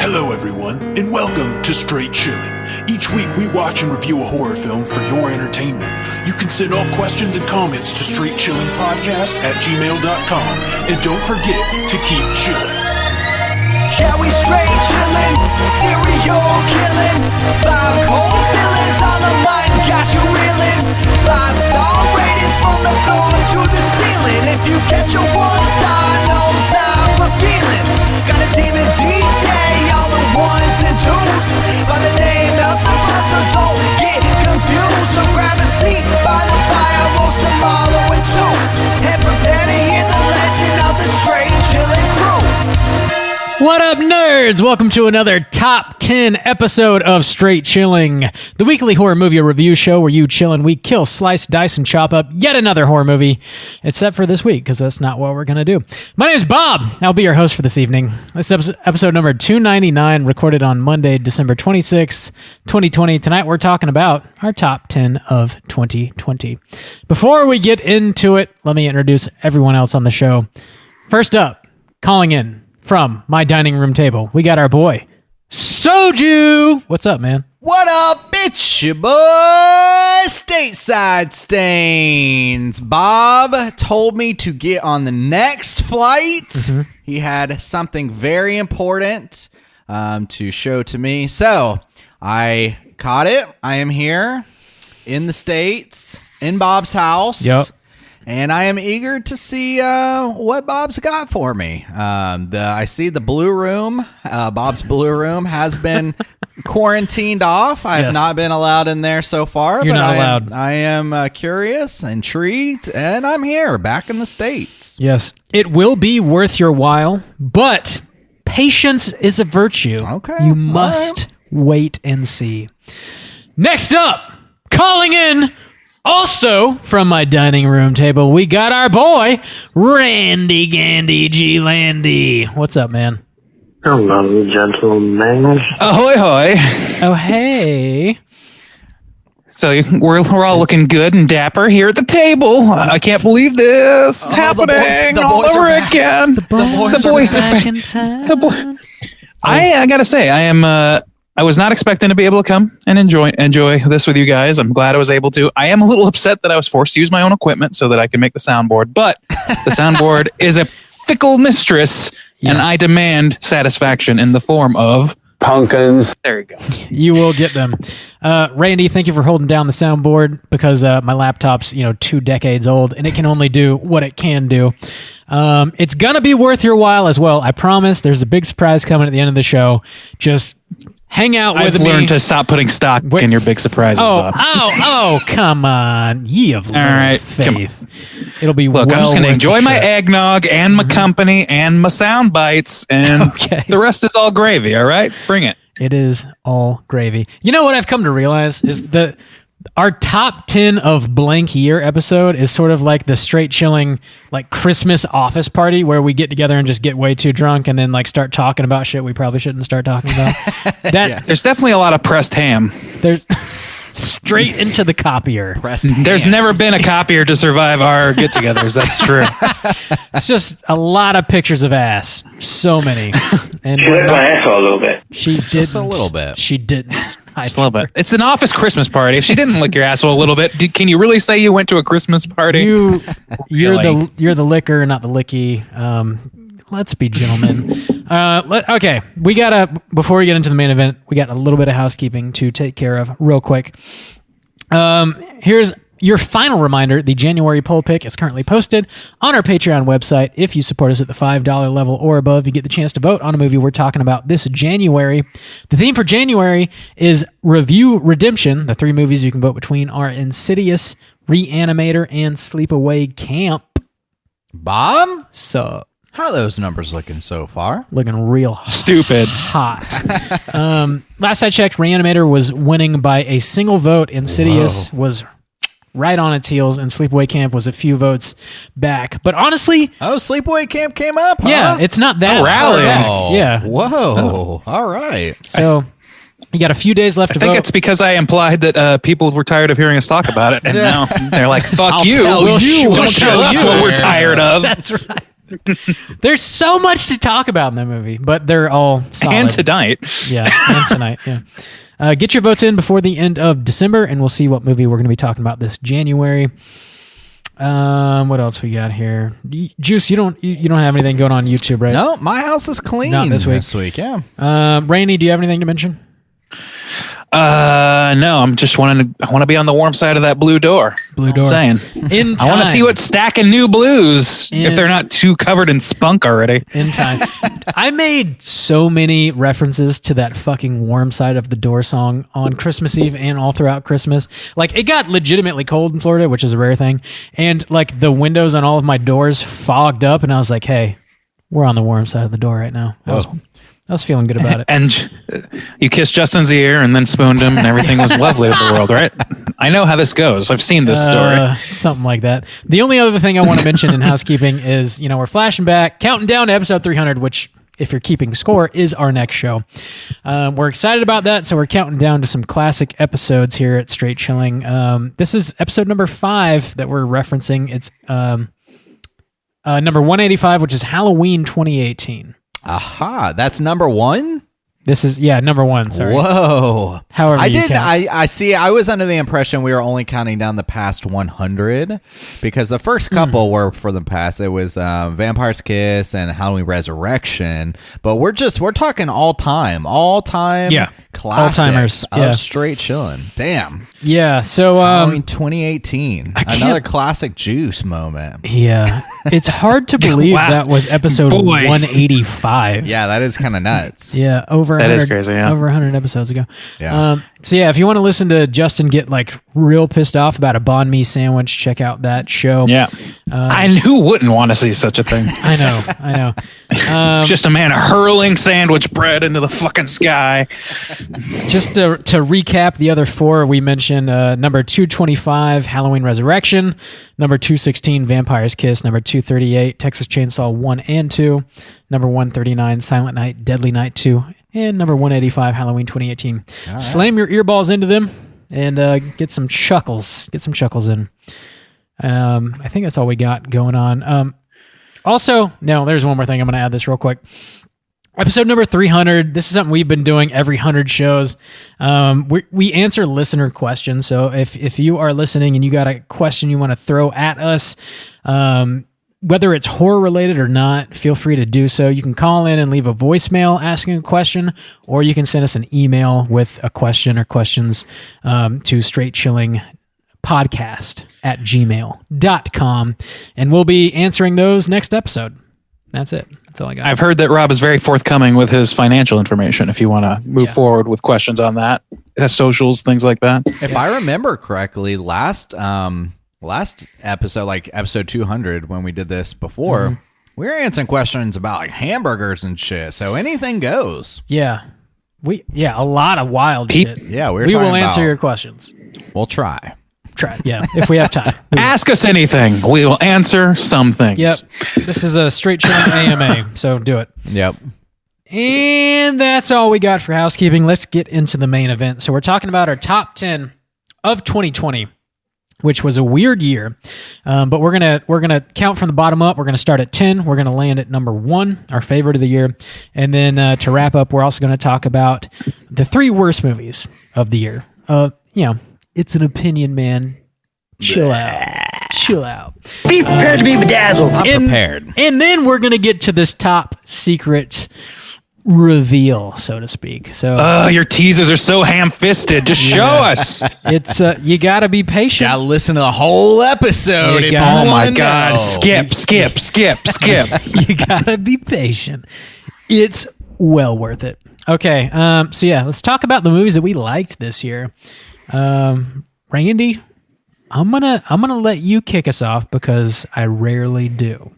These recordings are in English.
Hello everyone, and welcome to Straight Chilling. Each week we watch and review a horror film for your entertainment. You can send all questions and comments to straightchillingpodcast@gmail.com, and don't forget to keep chilling. Yeah, we straight chillin', serial killing. 5 cold feelings on the mind, got you reeling. 5-star ratings from the floor to the ceiling. If you get your 1 star, no time for feelings. Got a demon DJ, all the 1s and 2s. By the name Elzebub, so don't get confused. So grab a seat by the fire, roast them all in 2. And prepare to hear the legend of the Straight Chillin' crew. What up, nerds? Welcome to another Top 10 episode of Straight Chilling, the weekly horror movie review show where you chill and we kill, slice, dice, and chop up yet another horror movie, except for this week, because that's not what we're going to do. My name is Bob. I'll be your host for this evening. This is episode number 299, recorded on Monday, December 26, 2020. Tonight, we're talking about our top 10 of 2020. Before we get into it, let me introduce everyone else on the show. First up, calling in from my dining room table, we got our boy, Soju. What's up, man? What up, bitch? Your boy, Stateside Stains. Bob told me to get on the next flight. Mm-hmm. He had something very important to show to me. So I caught it. I am here in the States, in Bob's house. Yep. And I am eager to see what Bob's got for me. I see the Blue Room. Bob's Blue Room has been quarantined off. I have not been allowed in there so far. You're but not allowed. I am curious, intrigued, and I'm here, back in the States. Yes. It will be worth your while, but patience is a virtue. Okay. You must wait and see. Next up, calling in, also from my dining room table, we got our boy, Randy Gandy G. Landy. What's up, man? Hello, gentlemen. Ahoy, hoy. Oh, hey. So we're all looking good and dapper here at the table. I can't believe this is happening the all boys over are back. again. The boys are back. in town. I gotta say, I was not expecting to be able to come and enjoy this with you guys. I'm glad I was able to. I am a little upset that I was forced to use my own equipment so that I can make the soundboard, but the soundboard is a fickle mistress, and I demand satisfaction in the form of Pumpkins. There you go. You will get them. Randy, thank you for holding down the soundboard, because my laptop's 2 decades old and it can only do what it can do. It's gonna be worth your while as well. I promise. There's a big surprise coming at the end of the show. Just hang out with me. I've learned to stop putting stock in your big surprises, Bob. Oh, come on. Ye of little right, faith. It'll be Look, I'm just going to worth enjoy the my trip. eggnog and my company and my sound bites, and the rest is all gravy, all right? Bring it. It is all gravy. You know what I've come to realize is that our top 10 of blank year episode is sort of like the Straight Chilling, like Christmas office party where we get together and just get way too drunk and then like start talking about shit we probably shouldn't start talking about. There's definitely a lot of pressed ham. There's straight into the copier. There's never been a copier to survive our get-togethers. That's true. It's just a lot of pictures of ass. So many. And She licked my asshole a little bit. She didn't. Just a little bit. She didn't. Just a little bit. It's an office Christmas party. If she didn't lick your asshole a little bit, can you really say you went to a Christmas party? You're the liquor, not the licky. Let's be gentlemen. Okay, before we get into the main event, we got a little bit of housekeeping to take care of real quick. Here's your final reminder. The January poll pick is currently posted on our Patreon website. If you support us at the $5 level or above, you get the chance to vote on a movie we're talking about this January. The theme for January is Review Redemption. The 3 movies you can vote between are Insidious, Reanimator, and Sleepaway Camp. Bob? So, how are those numbers looking so far? looking real Stupid. hot. Last I checked, Reanimator was winning by a single vote. Insidious was right on its heels, and Sleepaway Camp was a few votes back. But honestly, Sleepaway Camp came up, huh? yeah, it's not that rally. far back. Oh, Yeah. Whoa. All right. So you got a few days left I to think vote. it's because I implied that people were tired of hearing us talk about it, and now they're like, fuck I'll you. tell We'll you. don't tell us what we're tired of. That's right. There's so much to talk about in that movie, but they're all solid. And tonight. Yeah, and tonight. Yeah. Get your votes in before the end of December, and we'll see what movie we're going to be talking about this January. What else we got here? Juice, you don't have anything going on YouTube, right? No, my house is clean Not this week. yeah. Randy, do you have anything to mention? No, I'm just I want to be on the warm side of that blue door. Blue That's all I'm saying. I want to see what's stacking new blues if they're not too covered in spunk already. In time. I made so many references to that fucking warm side of the door song on Christmas Eve and all throughout Christmas. Like, it got legitimately cold in Florida, which is a rare thing. And like the windows on all of my doors fogged up, and I was like, hey, we're on the warm side of the door right now. I was feeling good about it. And you kissed Justin's ear and then spooned him, and everything was lovely with the world, right? I know how this goes. I've seen this story. Something like that. The only other thing I want to mention in housekeeping is, we're flashing back, counting down to episode 300, which, if you're keeping score, is our next show. We're excited about that, so we're counting down to some classic episodes here at Straight Chilling. This is episode number 5 that we're referencing. It's number 185, which is Halloween 2018. Aha, that's number 1? This is, number 1, sorry. Whoa. However I didn't, count. I see, I was under the impression we were only counting down the past 100 because the first couple were for the past. It was Vampire's Kiss and Halloween Resurrection, but we're talking all-time classics all-timers, of Straight Chilling. Damn. Yeah, so... Halloween 2018. Another classic Juice moment. Yeah. It's hard to believe that was episode 185. Yeah, that is kind of nuts. Yeah, that is crazy, yeah. Over 100 episodes ago. Yeah. So yeah, if you want to listen to Justin get like real pissed off about a banh mi sandwich, check out that show. Yeah. Who wouldn't want to see such a thing? I know. Just a man hurling sandwich bread into the fucking sky. Just to recap the other 4 we mentioned, number 225, Halloween Resurrection, number 216, Vampire's Kiss, number 238, Texas Chainsaw 1 and 2, number 139, Silent Night, Deadly Night 2, and number 185, Halloween 2018. Right. Slam your earballs into them and get some chuckles. Get some chuckles in. I think that's all we got going on. Also, no, there's one more thing. I'm going to add this real quick. Episode number 300. This is something we've been doing every 100 shows. We answer listener questions. So if you are listening and you got a question you want to throw at us, whether it's horror related or not, feel free to do so. You can call in and leave a voicemail asking a question, or you can send us an email with a question or questions to straightchillingpodcast@gmail.com, and we'll be answering those next episode. That's it. That's all I got. I've heard that Rob is very forthcoming with his financial information if you want to move forward with questions on that. Socials, things like that. If I remember correctly, last episode, like episode 200, when we did this before, we were answering questions about like hamburgers and shit. So anything goes. Yeah. A lot of wild shit. Yeah, we will answer your questions. We'll try. Yeah, if we have time. Ask us anything. We will answer some things. Yep. This is a Straight Chilling AMA, so do it. Yep. And that's all we got for housekeeping. Let's get into the main event. So we're talking about our top 10 of 2020, which was a weird year. But we're gonna count from the bottom up. We're gonna start at 10. We're gonna land at number 1, our favorite of the year, and then to wrap up, we're also gonna talk about the 3 worst movies of the year. It's an opinion, man. Chill out. Be prepared to be bedazzled. I'm prepared. And then we're gonna get to this top secret reveal, so to speak. So your teasers are so ham-fisted. Just show us. It's you gotta be patient. Gotta listen to the whole episode. Oh my God. Skip. You gotta be patient. It's well worth it. Okay, so yeah, let's talk about the movies that we liked this year. Randy, I'm gonna let you kick us off because I rarely do.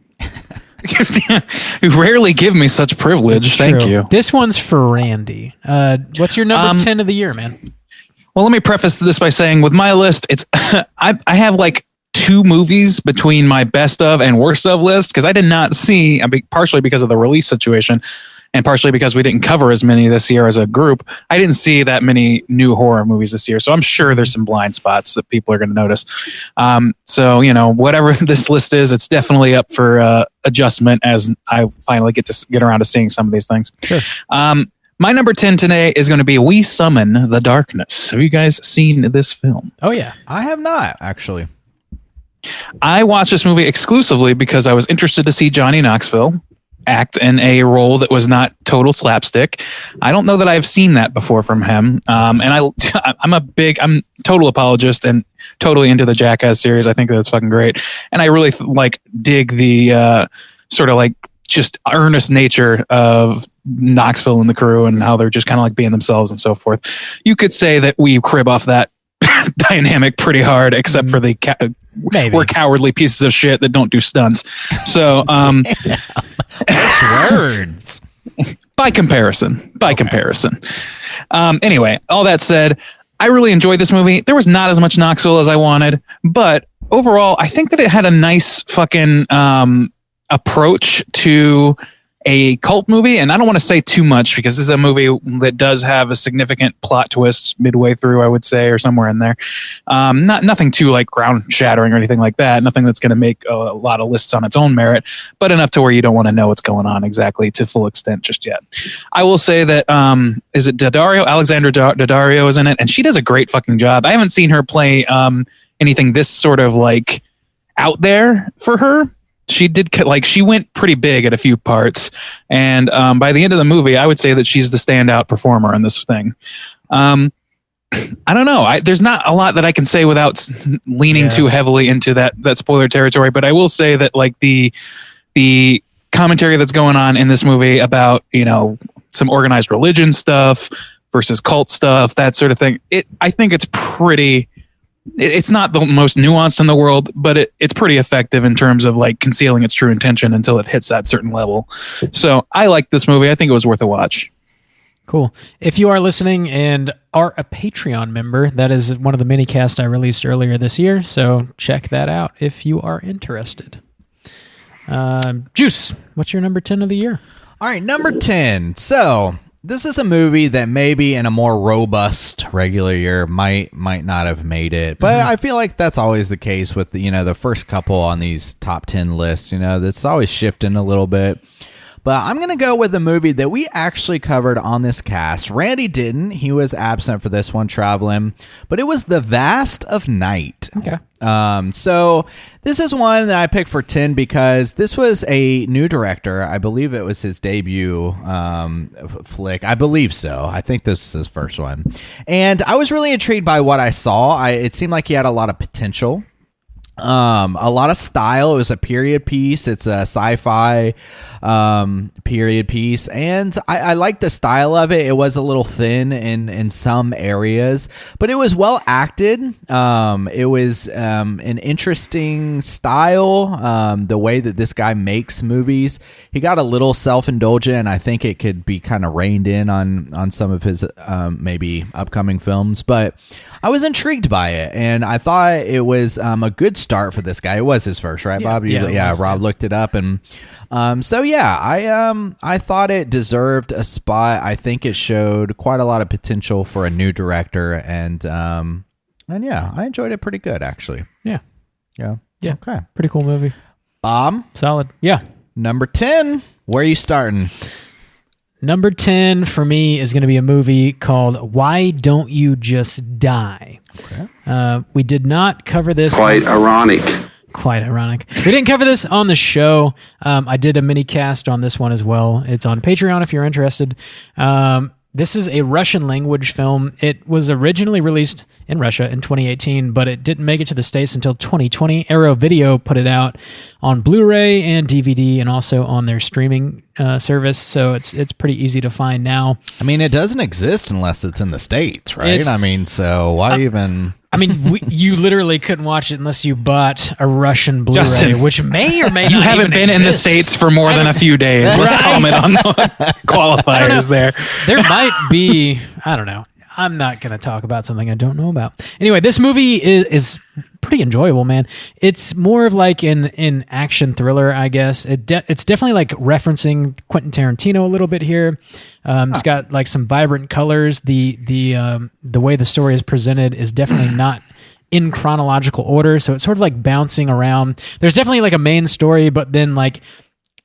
You rarely give me such privilege. Thank you. This one's for Randy. What's your number 10 of the year, man? Well, let me preface this by saying with my list, it's I have like 2 movies between my best of and worst of list because I did not see, partially because of the release situation, and partially because we didn't cover as many this year as a group, I didn't see that many new horror movies this year. So I'm sure there's some blind spots that people are going to notice. So, whatever this list is, it's definitely up for adjustment as I finally get around to seeing some of these things. Sure. My number 10 today is going to be We Summon the Darkness. Have you guys seen this film? Oh, yeah. I have not, actually. I watched this movie exclusively because I was interested to see Johnny Knoxville act in a role that was not total slapstick. I don't know that I've seen that before from him. And I'm total apologist and totally into the Jackass series. I think that's fucking great. And I really dig the sort of like just earnest nature of Knoxville and the crew and how they're just kind of like being themselves and so forth. You could say that we crib off that dynamic pretty hard, except for the we're cowardly pieces of shit that don't do stunts. So, words. By comparison. Anyway, all that said, I really enjoyed this movie. There was not as much Knoxville as I wanted, but overall, I think that it had a nice fucking approach to a cult movie. And I don't want to say too much because this is a movie that does have a significant plot twist midway through, I would say, or somewhere in there. Nothing too like ground shattering or anything like that. Nothing that's going to make a lot of lists on its own merit, but enough to where you don't want to know what's going on exactly to full extent just yet. I will say that, is it Alexandra Daddario is in it, and she does a great fucking job. I haven't seen her play anything this sort of like out there for her. She went pretty big at a few parts. And by the end of the movie, I would say that she's the standout performer in this thing. I don't know. There's not a lot that I can say without leaning too heavily into that spoiler territory. But I will say that like the commentary that's going on in this movie about, some organized religion stuff versus cult stuff, that sort of thing. I think it's pretty... It's not the most nuanced in the world, but it's pretty effective in terms of like concealing its true intention until it hits that certain level. So I like this movie. I think it was worth a watch. Cool. If you are listening and are a Patreon member, that is one of the mini casts I released earlier this year. So check that out if you are interested. Juice, what's your number 10 of the year? All right, number 10. So this is a movie that maybe in a more robust regular year might not have made it, but I feel like that's always the case with the first couple on these top 10 lists. That's always shifting a little bit. But I'm gonna go with a movie that we actually covered on this cast. Randy didn't; he was absent for this one, traveling. But it was The Vast of Night. Okay. So this is one that I picked for 10 because this was a new director. I believe it was his debut flick. I believe so. I think this is his first one. And I was really intrigued by what I saw. It seemed like he had a lot of potential. A lot of style. It was a period piece. It's a sci-fi period piece, and I like the style of it. It was a little thin in some areas, but it was well acted. It was an interesting style. The way that this guy makes movies, he got a little self-indulgent, and I think it could be kind of reined in on some of his maybe upcoming films, but I was intrigued by it, and I thought it was a good start for this guy. It was his first, right, Bob? Rob looked it up, and I thought it deserved a spot. I think it showed quite a lot of potential for a new director, and I enjoyed it pretty good, actually. Yeah. Okay, Pretty cool movie. Bob, Solid. Yeah. number 10. Where are you starting? Number 10 for me is going to be a movie called Why Don't You Just Die? Okay. We did not cover this. Quite ironic. We didn't cover this on the show. I did a mini cast on this one as well. It's on Patreon if you're interested. This is a Russian language film. It was originally released in Russia in 2018, but it didn't make it to the States until 2020. Arrow Video put it out on Blu-ray and DVD and also on their streaming service, so it's pretty easy to find now. I mean, it doesn't exist unless it's in the States, right? So why even... you literally couldn't watch it unless you bought a Russian Blu-ray, Justin, which may or may not You haven't even been in the exist. States for more than a few days. Let's comment on the qualifiers there. There might be, I don't know. I'm not going to talk about something I don't know about. Anyway, this movie is pretty enjoyable, man. It's more of like an action thriller, I guess. It's definitely like referencing Quentin Tarantino a little bit here. It's got like some vibrant colors. The way the story is presented is definitely not in chronological order, so it's sort of like bouncing around. There's definitely like a main story, but then like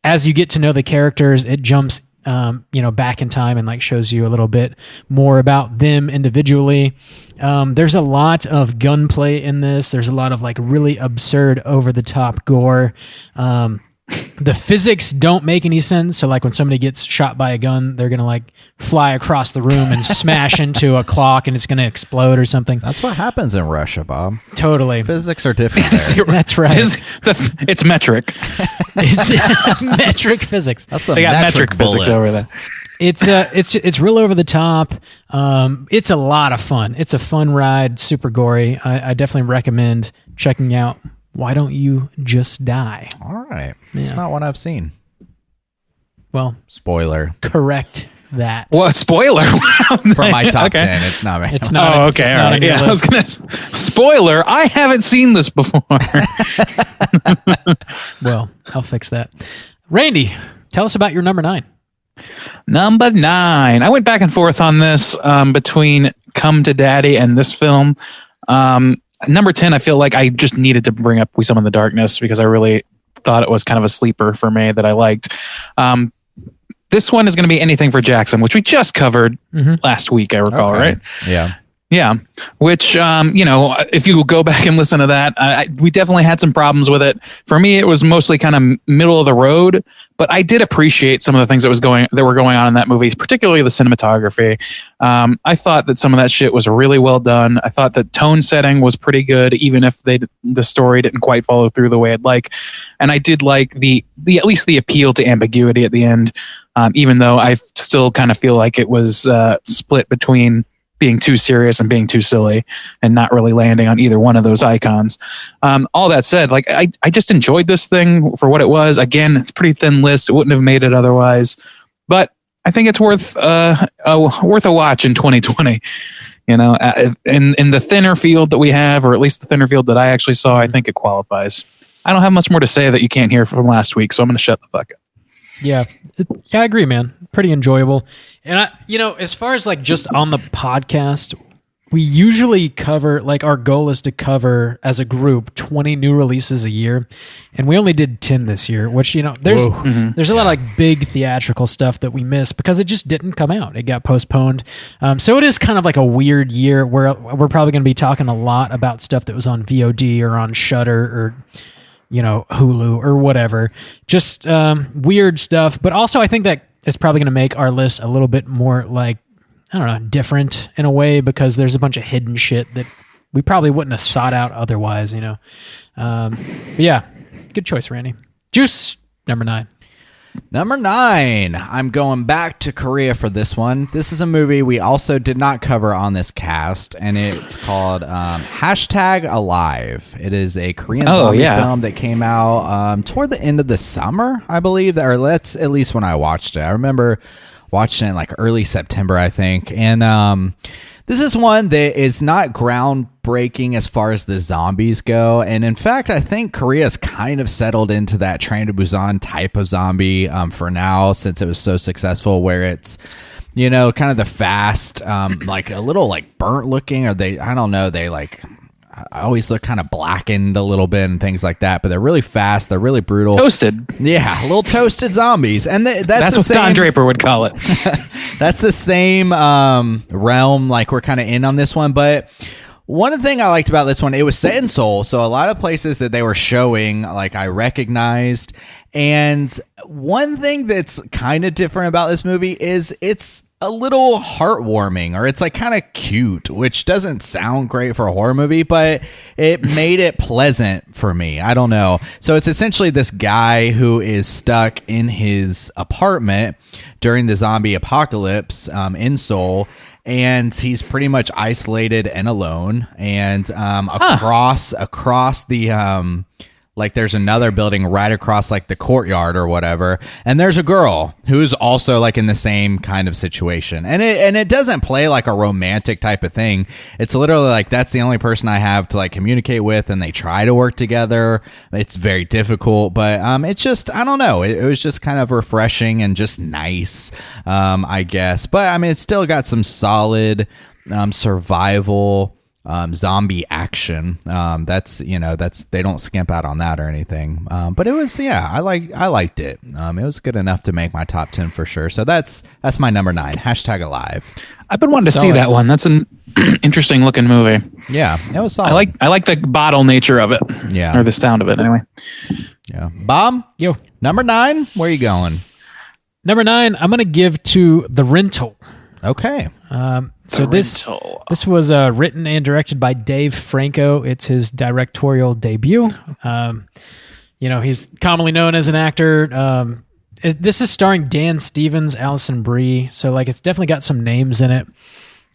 as you get to know the characters, it jumps back in time and like shows you a little bit more about them individually. There's a lot of gunplay in this. There's a lot of like really absurd, over the top gore. The physics don't make any sense. So like when somebody gets shot by a gun, they're going to like fly across the room and smash into a clock and it's going to explode or something. That's what happens in Russia, Bob. Totally. Physics are different there. That's right. It's metric. It's metric physics. That's the They got metric bullets. physics over there. It's real over the top. It's a lot of fun. It's a fun ride, super gory. I definitely recommend checking out Why Don't You Just Die? All right. It's Yeah. not one I've seen. Well, Spoiler. correct that. Well, spoiler. For my top Okay. 10, it's not me. It's not. Oh, it's okay. not All on right. your Yeah, I was list. gonna. Spoiler. I haven't seen this before. Well, I'll fix that. Randy, tell us about your number 9. Number 9. I went back and forth on this between Come to Daddy and this film. Number 10, I feel like I just needed to bring up We Summon the Darkness because I really thought it was kind of a sleeper for me that I liked. This one is going to be Anything for Jackson, which we just covered last week, I recall, Okay. right? Yeah. Yeah, which, if you go back and listen to that, we definitely had some problems with it. For me, it was mostly kind of middle of the road, but I did appreciate some of the things that were going on in that movie, particularly the cinematography. I thought that some of that shit was really well done. I thought that tone setting was pretty good, even if the story didn't quite follow through the way I'd like. And I did like the at least the appeal to ambiguity at the end, even though I still kind of feel like it was split between being too serious and being too silly and not really landing on either one of those icons. All that said, like I just enjoyed this thing for what it was. Again, it's a pretty thin list. It wouldn't have made it otherwise, but I think it's worth a watch in 2020. In the thinner field that we have, or at least the thinner field that I actually saw, I think it qualifies. I don't have much more to say that you can't hear from last week, so I'm going to shut the fuck up. Yeah, I agree, man. Pretty enjoyable. And as far as like just on the podcast, we usually cover, like our goal is to cover as a group 20 new releases a year, and we only did 10 this year, which there's a lot of like big theatrical stuff that we missed because it just didn't come out. It got postponed. So it is kind of like a weird year where we're probably going to be talking a lot about stuff that was on VOD or on Shudder or Hulu or whatever, just weird stuff. But also I think that it's probably going to make our list a little bit more like, I don't know, different in a way, because there's a bunch of hidden shit that we probably wouldn't have sought out otherwise, But yeah, good choice, Randy. Juice, number 9. Number 9, I'm going back to Korea for this one. This is a movie we also did not cover on this cast, and it's called #Alive. It is a Korean zombie film that came out toward the end of the summer, I believe, or that's at least when I watched it. I remember watching it like early September, I think, and this is one that is not groundbreaking as far as the zombies go. And in fact, I think Korea's kind of settled into that Train to Busan type of zombie for now, since it was so successful, where it's, kind of the fast, like a little like burnt looking, or I always look kind of blackened a little bit and things like that, but they're really fast. They're really brutal. Toasted. Yeah, little toasted zombies. And that's what Don Draper would call it. That's the same realm, like we're kind of in on this one. But one thing I liked about this one, it was set in Seoul, so a lot of places that they were showing, like I recognized. And one thing that's kind of different about this movie is it's a little heartwarming, or it's like kind of cute, which doesn't sound great for a horror movie, but it made it pleasant for me. I don't know. So it's essentially this guy who is stuck in his apartment during the zombie apocalypse in Seoul, and he's pretty much isolated and alone. And across the like there's another building right across like the courtyard or whatever, and there's a girl who's also like in the same kind of situation, and it doesn't play like a romantic type of thing. It's literally like that's the only person I have to like communicate with, and they try to work together. It's very difficult, but it's just, I don't know, it was just kind of refreshing and just nice, I guess. But I mean, it's still got some solid survival zombie action. That's they don't skimp out on that or anything. But it was, I liked it. It was good enough to make my top 10 for sure. So that's my number 9. #alive. I've been wanting to see that one. That's an interesting looking movie. Yeah, it was solid. I like the bottle nature of it. Yeah, or the sound of it anyway. Yeah, Bob. Yo, number 9. Where are you going? Number 9. I'm gonna give to The Rental. Okay. So this was written and directed by Dave Franco. It's his directorial debut. He's commonly known as an actor. This is starring Dan Stevens, Allison Brie. So like, it's definitely got some names in it,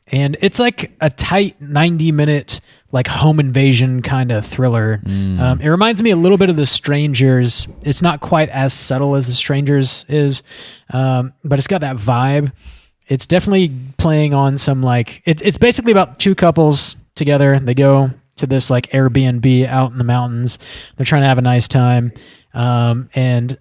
and it's like a tight 90-minute like home invasion kind of thriller. It reminds me a little bit of The Strangers. It's not quite as subtle as The Strangers is, but it's got that vibe. It's definitely playing on some like it's basically about two couples together. They go to this like Airbnb out in the mountains. They're trying to have a nice time, and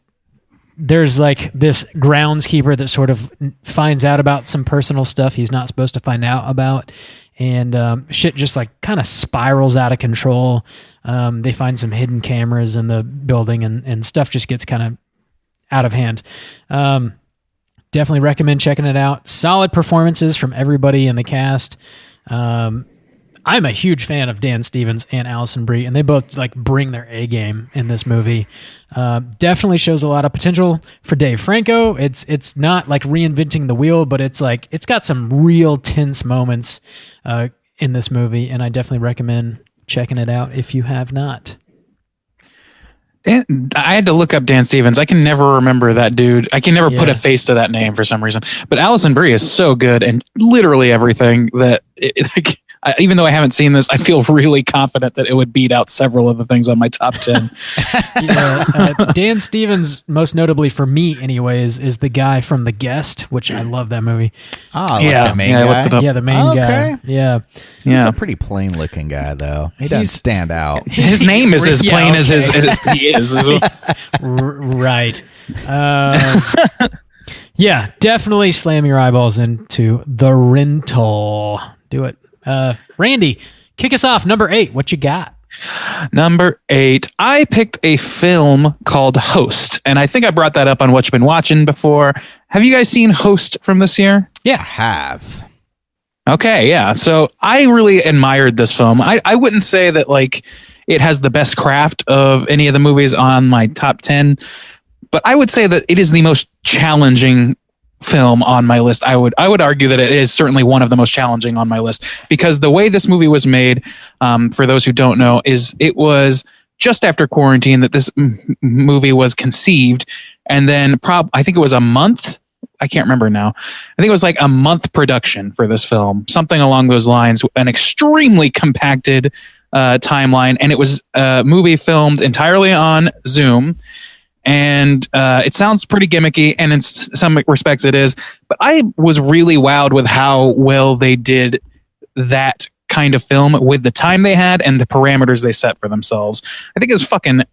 there's like this groundskeeper that sort of finds out about some personal stuff he's not supposed to find out about, and shit just like kind of spirals out of control. They find some hidden cameras in the building, and stuff just gets kind of out of hand. Definitely recommend checking it out. Solid performances from everybody in the cast. I'm a huge fan of Dan Stevens and Allison Brie, and they both like bring their A game in this movie. Definitely shows a lot of potential for Dave Franco. It's not like reinventing the wheel, but it's got some real tense moments in this movie, and I definitely recommend checking it out if you have not. I had to look up Dan Stevens. I can never remember that dude. I can never put a face to that name for some reason. But Allison Brie is so good in literally everything that, even though I haven't seen this, I feel really confident that it would beat out several of the things on my top 10. Dan Stevens, most notably for me anyways, is the guy from The Guest, which I love that movie. The main guy? I looked it up. Yeah, the main guy. Yeah. He's a pretty plain looking guy, though. He doesn't stand out. His name is as plain as he is. Right. Yeah, definitely slam your eyeballs into The Rental. Do it. Randy, kick us off. Number 8. What you got? Number 8. I picked a film called Host, and I think I brought that up on What You've Been Watching before. Have you guys seen Host from this year? Yeah, I have. Okay, yeah. So I really admired this film. I wouldn't say that like it has the best craft of any of the movies on my top 10, but I would say that it is the most challenging film on my list. I would argue that it is certainly one of the most challenging on my list, because the way this movie was made, for those who don't know, is it was just after quarantine that this movie was conceived, and then I think it was a month. I can't remember now. I think it was like a month production for this film, something along those lines, an extremely compacted timeline, and it was a movie filmed entirely on Zoom. And it sounds pretty gimmicky, and in some respects it is. But I was really wowed with how well they did that kind of film with the time they had and the parameters they set for themselves. I think it's fucking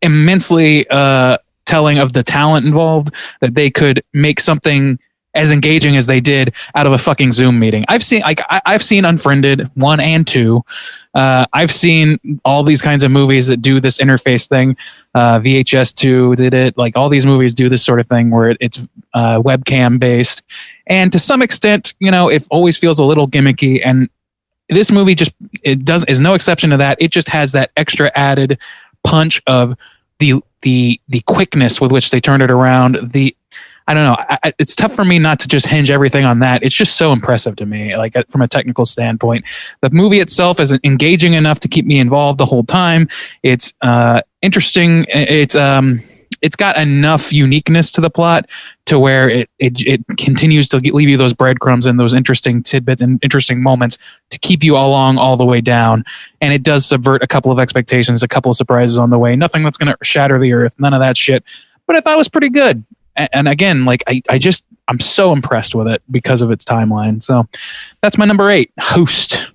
immensely telling of the talent involved, that they could make something as engaging as they did out of a fucking Zoom meeting. I've seen Unfriended 1 and 2. I've seen all these kinds of movies that do this interface thing. VHS 2 did it. Like, all these movies do this sort of thing where it's webcam based. And to some extent, it always feels a little gimmicky. And this movie is no exception to that. It just has that extra added punch of the quickness with which they turned it around. I don't know. It's tough for me not to just hinge everything on that. It's just so impressive to me, like from a technical standpoint. The movie itself is engaging enough to keep me involved the whole time. It's interesting. It's got enough uniqueness to the plot to where it continues to leave you those breadcrumbs and those interesting tidbits and interesting moments to keep you along all the way down. And it does subvert a couple of expectations, a couple of surprises on the way. Nothing that's going to shatter the earth, none of that shit. But I thought it was pretty good. And again, like I'm so impressed with it because of its timeline. So that's my number 8, Host.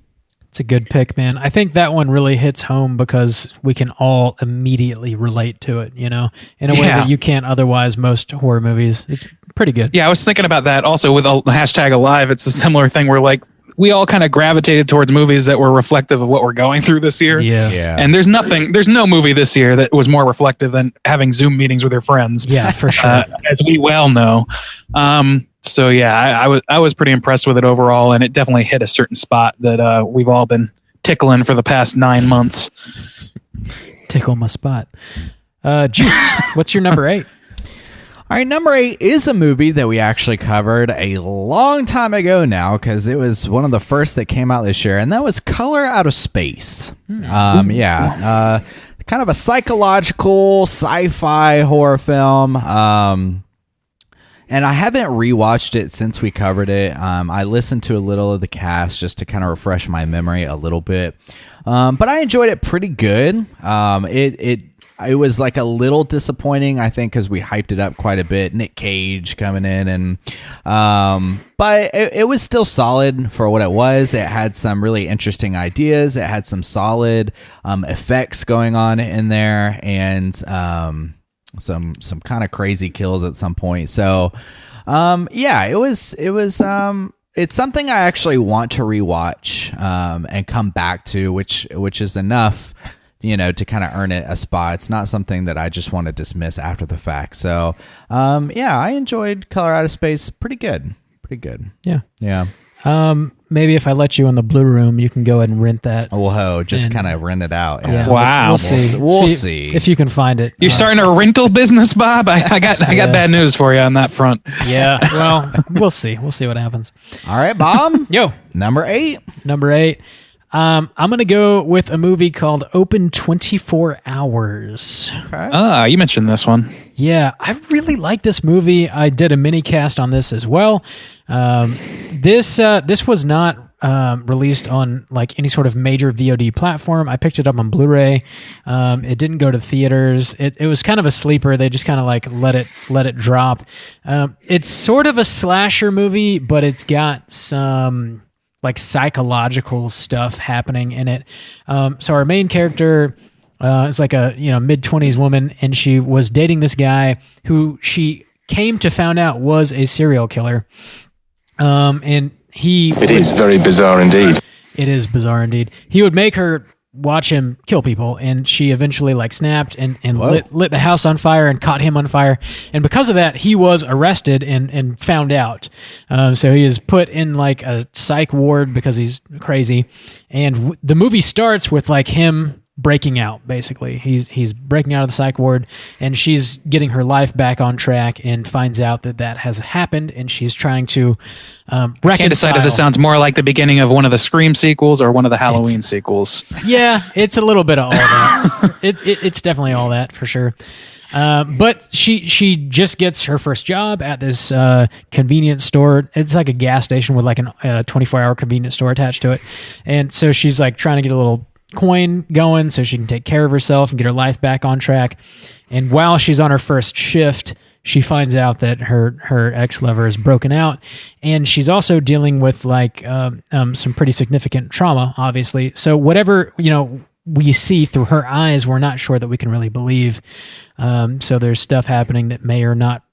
It's a good pick, man. I think that one really hits home because we can all immediately relate to it, in a way that you can't otherwise most horror movies. It's pretty good. Yeah, I was thinking about that also with hashtag Alive. It's a similar thing where like we all kind of gravitated towards movies that were reflective of what we're going through this year. Yeah. And there's no movie this year that was more reflective than having Zoom meetings with your friends. Yeah, for sure. As we well know. So yeah, I was pretty impressed with it overall, and it definitely hit a certain spot that we've all been tickling for the past 9 months. Tickle my spot. Juice, what's your number 8? All right, number 8 is a movie that we actually covered a long time ago now because it was one of the first that came out this year, and that was Color Out of Space. Kind of a psychological sci-fi horror film. And I haven't rewatched it since we covered it. I listened to a little of the cast just to kind of refresh my memory a little bit. But I enjoyed it pretty good. It was like a little disappointing, I think, because we hyped it up quite a bit. Nick Cage coming in, and but it was still solid for what it was. It had some really interesting ideas. It had some solid effects going on in there, and some kind of crazy kills at some point. So it's something I actually want to rewatch and come back to, which is enough to kind of earn it a spot. It's not something that I just want to dismiss after the fact. So I enjoyed Color Out of Space. Pretty good. Yeah. Maybe if I let you in the blue room, you can go ahead and rent that. Whoa, just kind of rent it out. Yeah. Wow. We'll see. We'll see if you can find it. You're starting a rental business, Bob? I got bad news for you on that front. Yeah. Well, we'll see. We'll see what happens. All right, Bob. Yo. Number 8. I'm going to go with a movie called Open 24 Hours. Okay. You mentioned this one. Yeah, I really like this movie. I did a mini cast on this as well. This was not released on like any sort of major VOD platform. I picked it up on Blu-ray. It didn't go to theaters. It was kind of a sleeper. They just kind of like let it drop. It's sort of a slasher movie, but it's got some like psychological stuff happening in it. So our main character is like a mid-20s woman, and she was dating this guy who she came to find out was a serial killer. And it is very bizarre indeed. It is bizarre indeed. He would make her watch him kill people, and she eventually like snapped and lit the house on fire and caught him on fire. And because of that, he was arrested and found out. So he is put in like a psych ward because he's crazy. And the movie starts with like him breaking out. Basically, he's breaking out of the psych ward, and she's getting her life back on track and finds out that has happened, and she's trying to reconcile. Can't decide if this sounds more like the beginning of one of the Scream sequels or one of the Halloween sequels. Yeah, it's a little bit of all that. It's definitely all that for sure. But she just gets her first job at this convenience store. It's like a gas station with like a 24-hour convenience store attached to it, and so she's like trying to get a little coin going so she can take care of herself and get her life back on track. And while she's on her first shift, she finds out that her ex-lover is broken out, and she's also dealing with like some pretty significant trauma, obviously. So whatever we see through her eyes, we're not sure that we can really believe. So there's stuff happening that may or not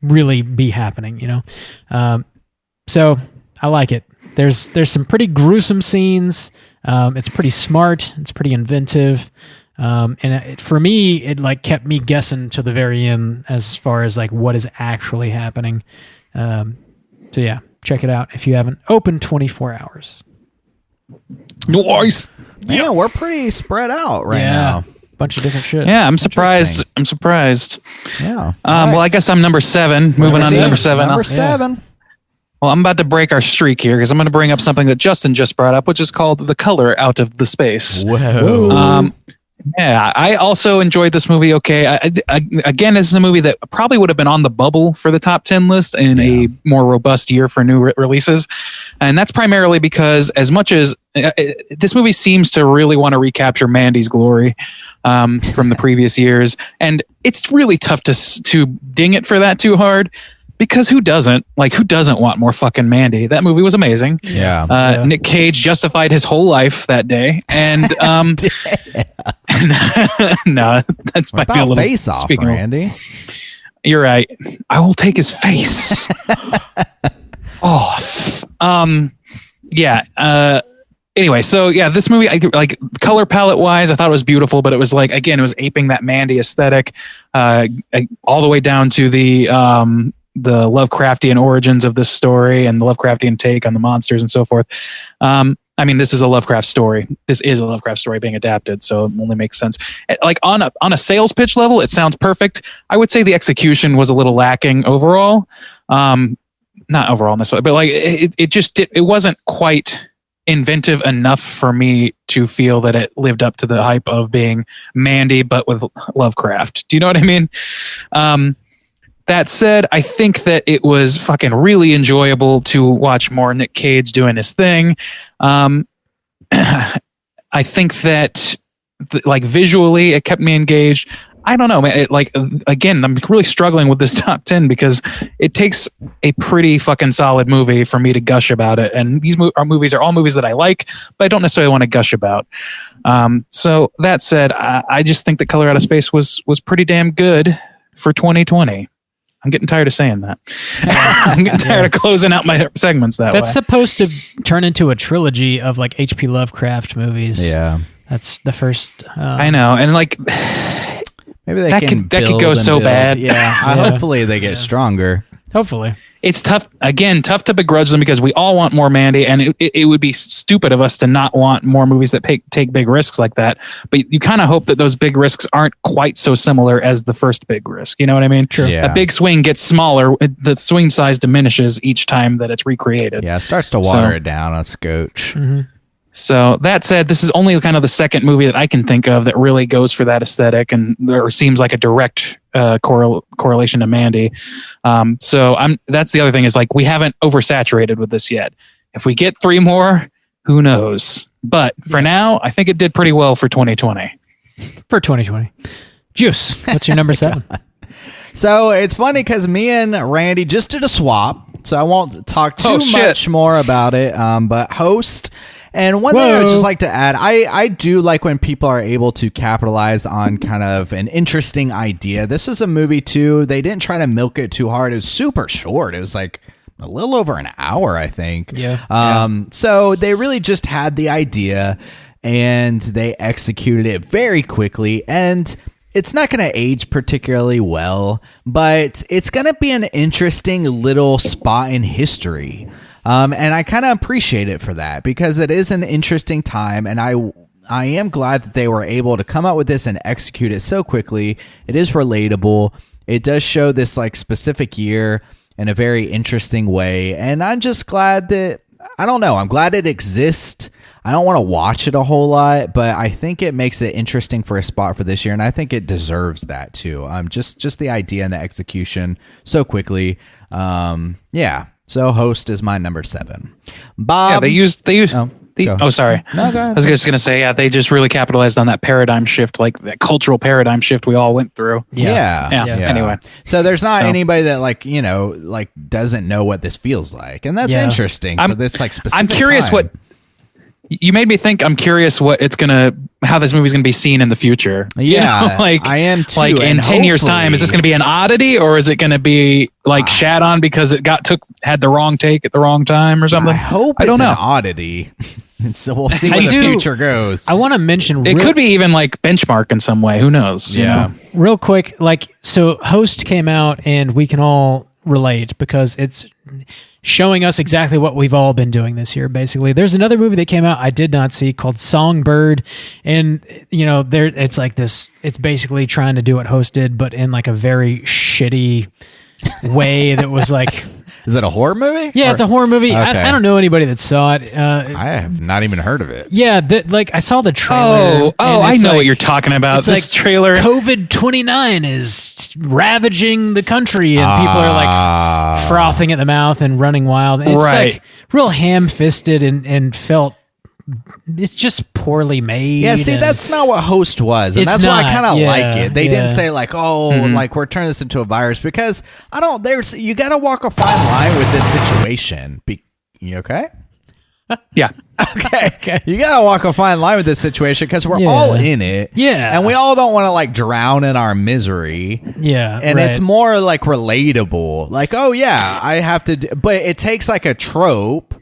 really be happening. So I like it. There's some pretty gruesome scenes. It's pretty smart. It's pretty inventive. And for me, it like kept me guessing to the very end as far as like what is actually happening. So yeah, check it out if you haven't. Open 24 hours. Nice. Yeah, we're pretty spread out right now. Bunch of different shit. Yeah, I'm surprised. Yeah. Well, I guess I'm number 7. Moving on to number 7. Number 7. Yeah. Well, I'm about to break our streak here because I'm going to bring up something that Justin just brought up, which is called The Color Out of the Space. Whoa. Yeah, I also enjoyed this movie. Okay, again, this is a movie that probably would have been on the bubble for the top 10 list in a more robust year for new releases, and that's primarily because as much as this movie seems to really want to recapture Mandy's glory from the previous years, and it's really tough to ding it for that too hard. Because who doesn't want more fucking Mandy? That movie was amazing. Yeah. Nick Cage justified his whole life that day. And no, that might be a little face off, Randy. You're right. I will take his face off. Yeah. Anyway, so yeah, this movie, like color palette wise, I thought it was beautiful, but it was like, again, it was aping that Mandy aesthetic, all the way down to the Lovecraftian origins of this story and the Lovecraftian take on the monsters and so forth. I mean, this is a Lovecraft story. This is a Lovecraft story being adapted, so it only makes sense. Like on a sales pitch level, it sounds perfect. I would say the execution was a little lacking overall. Not overall necessarily, but like it wasn't quite inventive enough for me to feel that it lived up to the hype of being Mandy, but with Lovecraft. Do you know what I mean? That said, I think that it was fucking really enjoyable to watch more Nick Cage doing his thing. I think that like visually it kept me engaged. I don't know, man. Again, I'm really struggling with this top 10 because it takes a pretty fucking solid movie for me to gush about it. And these movies are all movies that I like, but I don't necessarily want to gush about. So that said, I just think that Color Out of Space was pretty damn good for 2020. I'm getting tired of saying that. I'm getting tired of closing out my segments that way. That's supposed to turn into a trilogy of like H.P. Lovecraft movies. Yeah. That's the first. I know. And like, maybe that could go so bad. Yeah. Hopefully they get stronger. Hopefully. It's tough to begrudge them because we all want more Mandy, and it would be stupid of us to not want more movies that take big risks like that. But you kind of hope that those big risks aren't quite so similar as the first big risk. You know what I mean? True. Yeah. A big swing gets smaller. The swing size diminishes each time that it's recreated. Yeah, it starts to water it down on scotch. Mm-hmm. So that said, this is only kind of the second movie that I can think of that really goes for that aesthetic and there seems like a direct correlation to Mandy. That's the other thing is like we haven't oversaturated with this yet. If we get 3 more, who knows? But for now, I think it did pretty well for 2020. For 2020. Juice, what's your number 7? So it's funny because me and Randy just did a swap. So I won't talk too much more about it. But Host. And one thing I would just like to add, I do like when people are able to capitalize on kind of an interesting idea. This was a movie too. They didn't try to milk it too hard. It was super short. It was like a little over an hour, I think. Yeah. So they really just had the idea and they executed it very quickly. And it's not going to age particularly well, but it's going to be an interesting little spot in history. And I kind of appreciate it for that because it is an interesting time. And I am glad that they were able to come out with this and execute it so quickly. It is relatable. It does show this like specific year in a very interesting way. And I'm just glad that, I don't know, I'm glad it exists. I don't want to watch it a whole lot, but I think it makes it interesting for a spot for this year. And I think it deserves that too. Just the idea and the execution so quickly. Yeah. So Host is my number 7. Bob. Yeah, they used. Sorry. No, go ahead. I was just gonna say, yeah, they just really capitalized on that paradigm shift, like that cultural paradigm shift we all went through. Yeah. Anyway, so there's not anybody that like doesn't know what this feels like, and that's interesting for this like specific. I'm curious time. what you made me think. I'm curious how this movie's gonna be seen in the future. Yeah, like I am too. Like in and 10 years' time, is this gonna be an oddity or is it gonna be like shat on because it had the wrong take at the wrong time or something? I hope I don't it's know. an oddity. And so we'll see where the future goes. I want to mention it could be even like benchmark in some way. Who knows? Yeah. Real quick, so Host came out and we can all relate because it's showing us exactly what we've all been doing this year, basically. There's another movie that came out I did not see called Songbird. And, it's like this, it's basically trying to do what Host did, but in like a very shitty way that was like... Is it a horror movie? Yeah, it's a horror movie. Okay. I don't know anybody that saw it. I have not even heard of it. Yeah, like I saw the trailer. I know what you're talking about. It's This like trailer. COVID-29 is ravaging the country, and people are like frothing at the mouth and running wild. And it's like real ham-fisted and felt. It's just poorly made. Yeah, see, that's not what Host was, and It's that's why I not, kind of yeah, like it. They didn't yeah. say like, "Oh, like we're turning this into a virus," because I don't. There's you got to walk a fine line with this situation. You okay? Yeah. Okay. You got to walk a fine line with this situation because we're all in it. Yeah. And we all don't want to like drown in our misery. Yeah. And right. it's more like relatable. Like, oh yeah, I have to but it takes like a trope.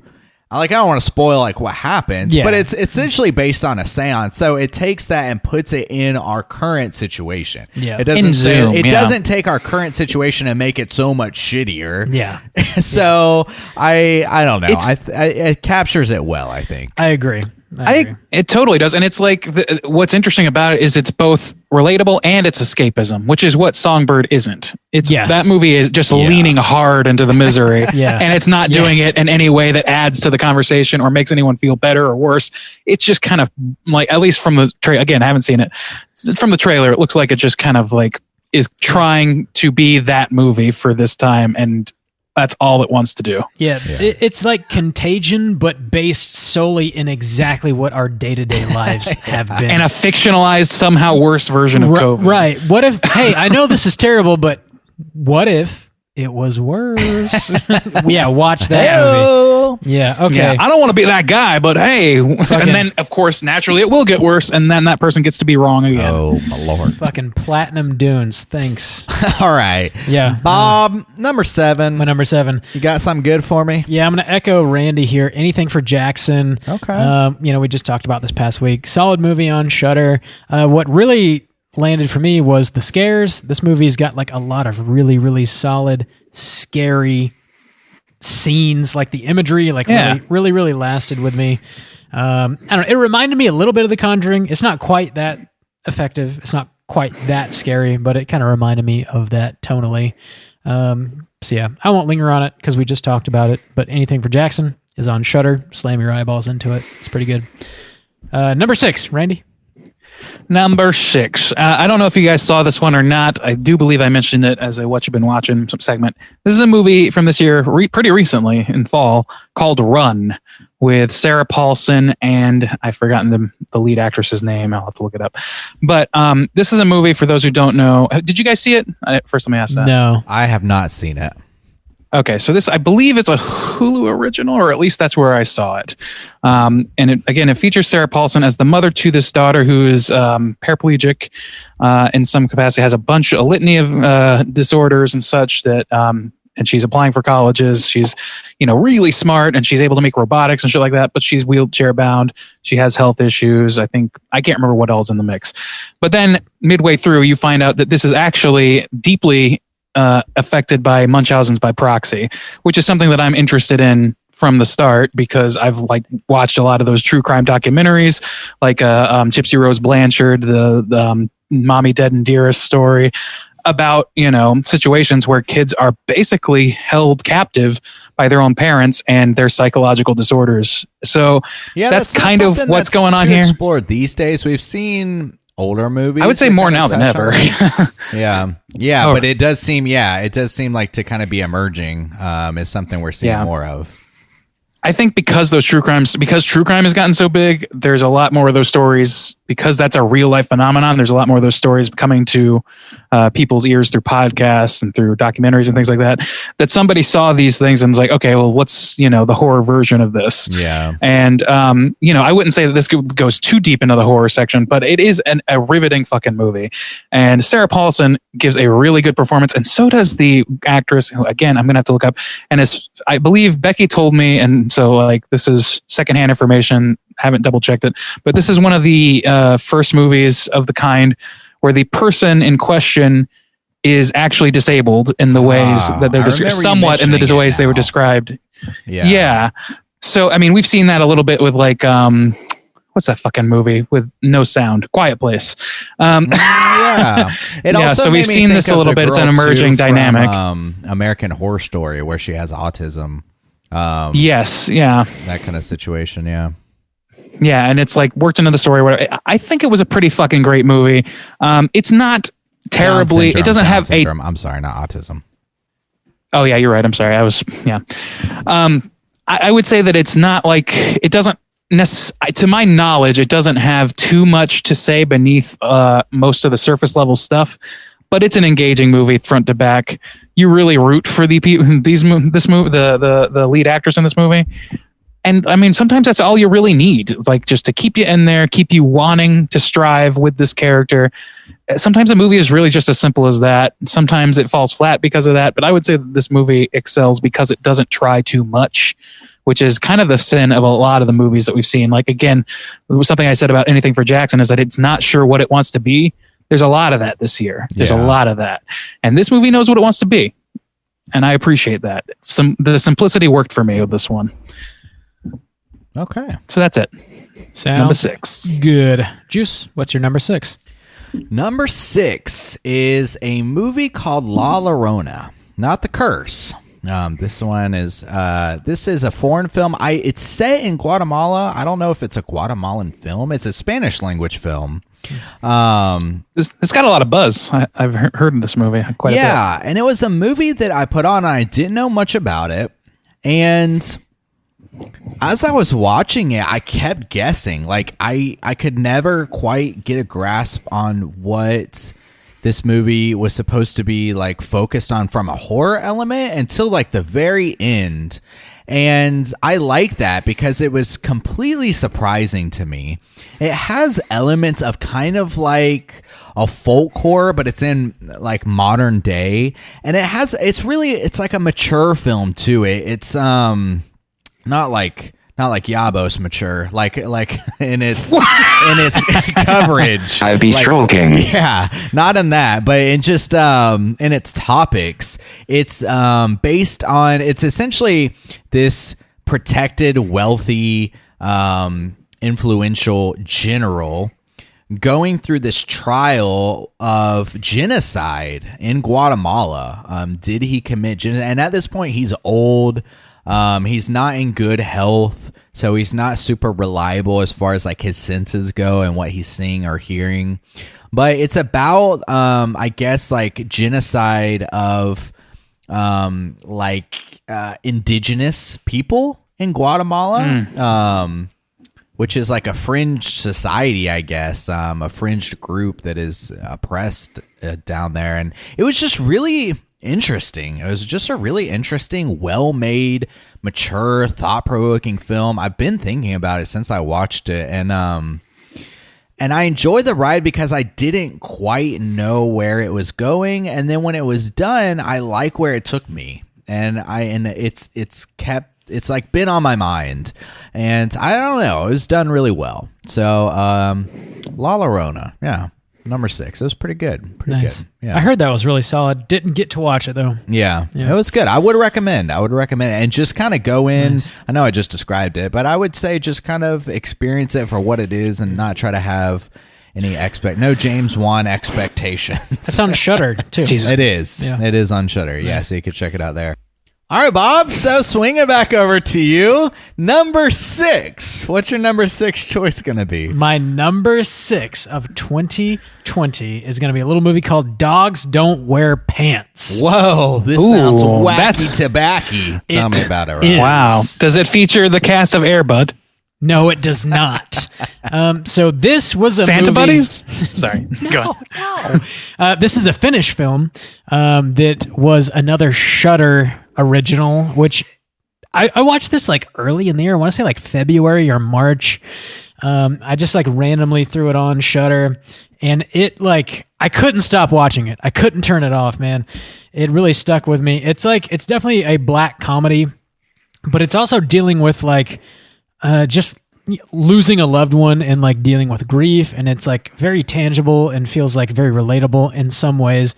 Like, I don't want to spoil like what happens, but it's essentially based on a seance. So it takes that and puts it in our current situation. Yeah. It doesn't In Zoom, it yeah. doesn't take our current situation and make it so much shittier. Yeah. So I don't know. It captures it well, I think. I agree. It totally does. And it's like, what's interesting about it is it's both relatable and it's escapism, which is what Songbird isn't. That movie is just leaning hard into the misery. And it's not doing it in any way that adds to the conversation or makes anyone feel better or worse. It's just kind of like, at least from the trailer, again, I haven't seen it. From the trailer, it looks like it just kind of like is trying to be that movie for this time, and that's all it wants to do. Yeah. It's like Contagion, but based solely in exactly what our day-to-day lives have been. And a fictionalized, somehow worse version of COVID. Right. What if, hey, I know this is terrible, but what if it was worse? Yeah, watch that movie. Yeah, okay. Yeah, I don't want to be that guy, but hey. And then, of course, naturally it will get worse, and then that person gets to be wrong again. Oh, my Lord. Fucking Platinum Dunes. Thanks. All right. Yeah. Bob, number 7. My number 7. You got something good for me? Yeah, I'm going to echo Randy here. Anything for Jackson. Okay. We just talked about this past week. Solid movie on Shudder. What really landed for me was the scares. This movie's got like a lot of really, really solid, scary scenes. Like the imagery, really, really lasted with me. I don't know. It reminded me a little bit of The Conjuring. It's not quite that effective. It's not quite that scary, but it kind of reminded me of that tonally. So yeah, I won't linger on it because we just talked about it. But Anything for Jackson is on Shudder. Slam your eyeballs into it. It's pretty good. Number 6, Randy. Number 6. I don't know if you guys saw this one or not. I do believe I mentioned it as a What You've Been Watching segment. This is a movie from this year, pretty recently in fall, called Run, with Sarah Paulson and I've forgotten the lead actress's name. I'll have to look it up. But this is a movie, for those who don't know. Did you guys see it? First, let me ask that. No. I have not seen it. Okay, so this, I believe it's a Hulu original, or at least that's where I saw it. And it features Sarah Paulson as the mother to this daughter who is paraplegic in some capacity, has a litany of disorders and such that, and she's applying for colleges. She's, really smart, and she's able to make robotics and shit like that, but she's wheelchair bound. She has health issues. I can't remember what else in the mix. But then midway through, you find out that this is actually deeply affected by Munchausen's by proxy, which is something that I'm interested in from the start because I've watched a lot of those true crime documentaries, like Gypsy Rose Blanchard, the Mommy Dead and Dearest story, about situations where kids are basically held captive by their own parents and their psychological disorders. So that's kind of what's going on here. Explored these days. We've seen older movies. I would say more now than ever. Yeah, but it does seem like to kind of be emerging is something we're seeing more of. I think because true crime has gotten so big, there's a lot more of those stories, because that's a real life phenomenon. There's a lot more of those stories coming to people's ears through podcasts and through documentaries and things like that, that somebody saw these things and was like, okay, well, what's, the horror version of this? Yeah. And, I wouldn't say that this goes too deep into the horror section, but it is a riveting fucking movie. And Sarah Paulson gives a really good performance. And so does the actress, who, again, I'm going to have to look up. And I believe Becky told me, and so this is secondhand information, haven't double checked it, but this is one of the first movies of the kind where the person in question is actually disabled in the ways that they're somewhat in the ways they were described. Yeah. Yeah. So, we've seen that a little bit with what's that fucking movie with no sound? Quiet Place. Yeah. It Yeah, also so made we've me seen think this a of little the bit. It's an girl, emerging too, dynamic. from, American Horror Story, where she has autism. Yes, yeah. That kind of situation, yeah. Yeah, and it's like worked into the story. Where I think it was a pretty fucking great movie. It's not terribly. Down It doesn't syndrome, have Down syndrome. I'm sorry, not autism. Oh yeah, you're right. I'm sorry. Yeah. I would say that it's not like it doesn't. To my knowledge, it doesn't have too much to say beneath most of the surface level stuff, but it's an engaging movie front to back. You really root for the lead actress in this movie. And I mean, sometimes that's all you really need, like just to keep you in there, keep you wanting to strive with this character. Sometimes a movie is really just as simple as that. Sometimes it falls flat because of that. But I would say that this movie excels because it doesn't try too much, which is kind of the sin of a lot of the movies that we've seen. Like, again, something I said about Anything for Jackson is that it's not sure what it wants to be. There's a lot of that this year. There's a lot of that. And this movie knows what it wants to be. And I appreciate that. The simplicity worked for me with this one. Okay. So that's it. Sounds Number 6. good. Juice, what's your number 6? Number 6 is a movie called La Llorona, not The Curse. This one is this is a foreign film. It's set in Guatemala. I don't know if it's a Guatemalan film. It's a Spanish language film. It's got a lot of buzz. I've heard of this movie quite a bit. Yeah, and it was a movie that I put on. And I didn't know much about it, and as I was watching it, I kept guessing. Like I could never quite get a grasp on what this movie was supposed to be like focused on from a horror element until like the very end. And I like that because it was completely surprising to me. It has elements of kind of like a folk horror, but it's in like modern day. And it's like a mature film too. It's not like Yabos mature, like in its coverage. I'd be stroking. Yeah, not in that, but in just in its topics. It's based on. It's essentially this protected, wealthy, influential general going through this trial of genocide in Guatemala. Did he commit genocide? And at this point, he's old. He's not in good health, so he's not super reliable as far as like his senses go and what he's seeing or hearing. But it's about, I guess, like genocide of indigenous people in Guatemala, which is like a fringe society, I guess, a fringe group that is oppressed down there. And it was just really interesting. It was just a really interesting, well-made, mature, thought-provoking film. I've been thinking about it since I watched it, and I enjoyed the ride because I didn't quite know where it was going, and then when it was done, I like where it took me, and it's like been on my mind, and I don't know, it was done really well. So, La Llorona, yeah. Number 6. It was pretty good. Pretty Nice. good. Yeah. I heard that was really solid. Didn't get to watch it though. Yeah, it was good. I would recommend it and just kind of go in. Nice. I know I just described it, but I would say just kind of experience it for what it is and not try to have any no James Wan expectations. That's on Shudder too. It is. Yeah. It is on Shudder. Yeah, so you can check it out there. All right, Bob. So swing it back over to you. Number 6. What's your number 6 choice going to be? My number 6 of 2020 is going to be a little movie called Dogs Don't Wear Pants. Whoa, this sounds wacky tobacco. Tell me about it. Right? Wow. Does it feature the cast of Air Bud? No, it does not. So this was a Santa movie. Buddies? Sorry. Go ahead. This is a Finnish film that was another Shudder original, which I watched this like early in the year. I want to say like February or March. I just like randomly threw it on Shudder, and it like I couldn't stop watching it. I couldn't turn it off, man. It really stuck with me. It's definitely a black comedy, but it's also dealing with like just losing a loved one and like dealing with grief, and it's like very tangible and feels like very relatable in some ways.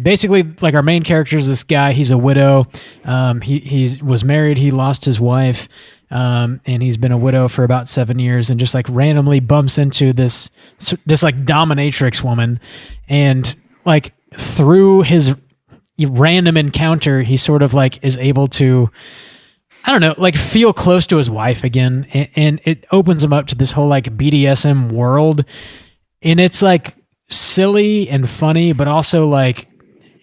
Basically, like our main character is this guy. He's a widow. He was married. He lost his wife. and he's been a widow for about 7 years, and just like randomly bumps into this like dominatrix woman, and like through his random encounter, he sort of like is able to, I don't know, like feel close to his wife again, and it opens him up to this whole like BDSM world, and it's like silly and funny, but also like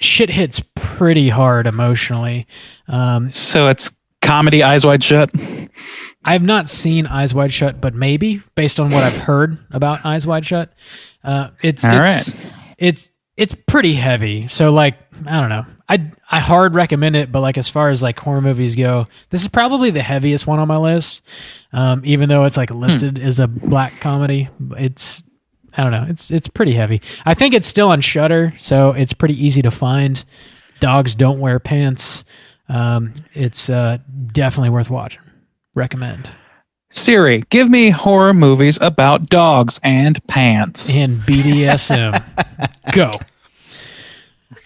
shit hits pretty hard emotionally. So it's comedy Eyes Wide Shut. I've not seen Eyes Wide Shut, but maybe based on what I've heard about Eyes Wide Shut, it's pretty heavy. So like, I don't know. I hard recommend it, but like as far as like horror movies go, this is probably the heaviest one on my list. Even though it's like listed as a black comedy, I don't know. It's pretty heavy. I think it's still on Shudder, so it's pretty easy to find. Dogs Don't Wear Pants. It's definitely worth watching. Recommend. Siri, give me horror movies about dogs and pants. And BDSM. Go.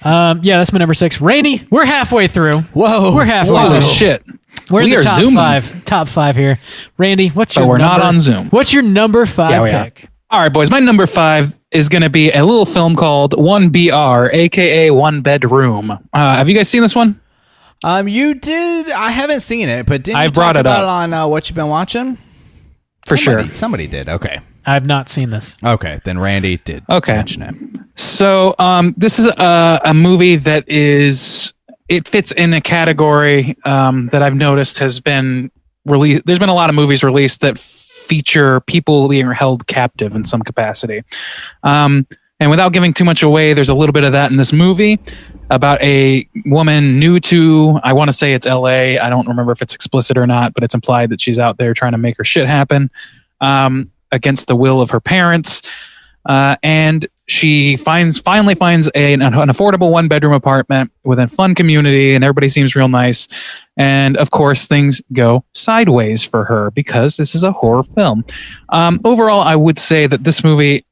Yeah, that's my number 6. Randy, we're halfway through. Whoa. We're halfway Holy through. shit. We're in We the are top zooming. five. Top 5 here. Randy, what's your But we're number? not on Zoom. What's your number 5 Yeah, we are. pick? All right, boys. My number 5 is going to be a little film called 1BR, aka One Bedroom. Have you guys seen this one? You did. I haven't seen it, but didn't I you brought talk it about up. it on What You've Been Watching? For sure. Somebody did. Okay. I've not seen this. Okay. Then Randy did mention it. So this is a movie that it fits in a category that I've noticed has been released. There's been a lot of movies released that feature people being held captive in some capacity. And without giving too much away, there's a little bit of that in this movie about a woman new to, I want to say it's LA. I don't remember if it's explicit or not, but it's implied that she's out there trying to make her shit happen against the will of her parents. And she finally finds an affordable 1-bedroom apartment with a fun community, and everybody seems real nice. And of course, things go sideways for her because this is a horror film. Overall, I would say that this movie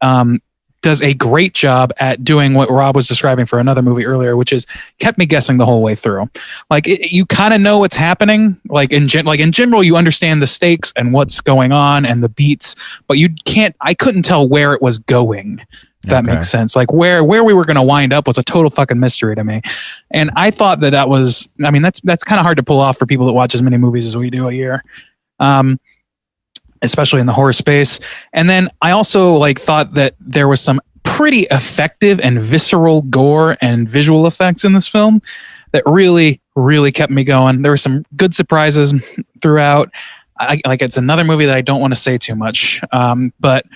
does a great job at doing what Rob was describing for another movie earlier, which is kept me guessing the whole way through. Like you kind of know what's happening. Like in general, you understand the stakes and what's going on and the beats, but I couldn't tell where it was going. If that makes sense. Like where we were going to wind up was a total fucking mystery to me. And I thought that was, I mean, that's kind of hard to pull off for people that watch as many movies as we do a year. Especially in the horror space. And then I also thought that there was some pretty effective and visceral gore and visual effects in this film that really, really kept me going. There were some good surprises throughout. It's another movie that I don't want to say too much, but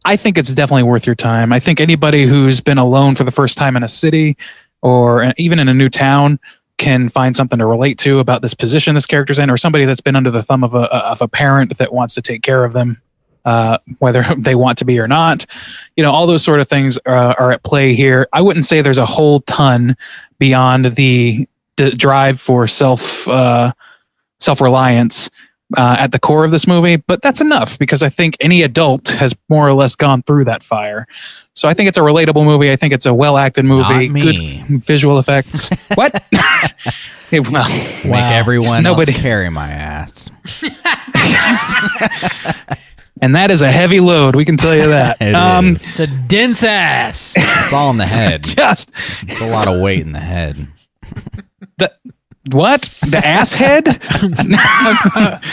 I think it's definitely worth your time. I think anybody who's been alone for the first time in a city or even in a new town can find something to relate to about this position this character's in, or somebody that's been under the thumb of a parent that wants to take care of them, whether they want to be or not. All those sort of things are at play here. I wouldn't say there's a whole ton beyond the drive for self-reliance at the core of this movie, but that's enough because I think any adult has more or less gone through that fire. So I think it's a relatable movie. I think it's a well-acted movie. Not me. Good visual effects. What? Well, Make everyone else carry my ass. And that is a heavy load. We can tell you that. It is. It's a dense ass. It's all in the head. It's a lot of weight in the head. What? The ass head?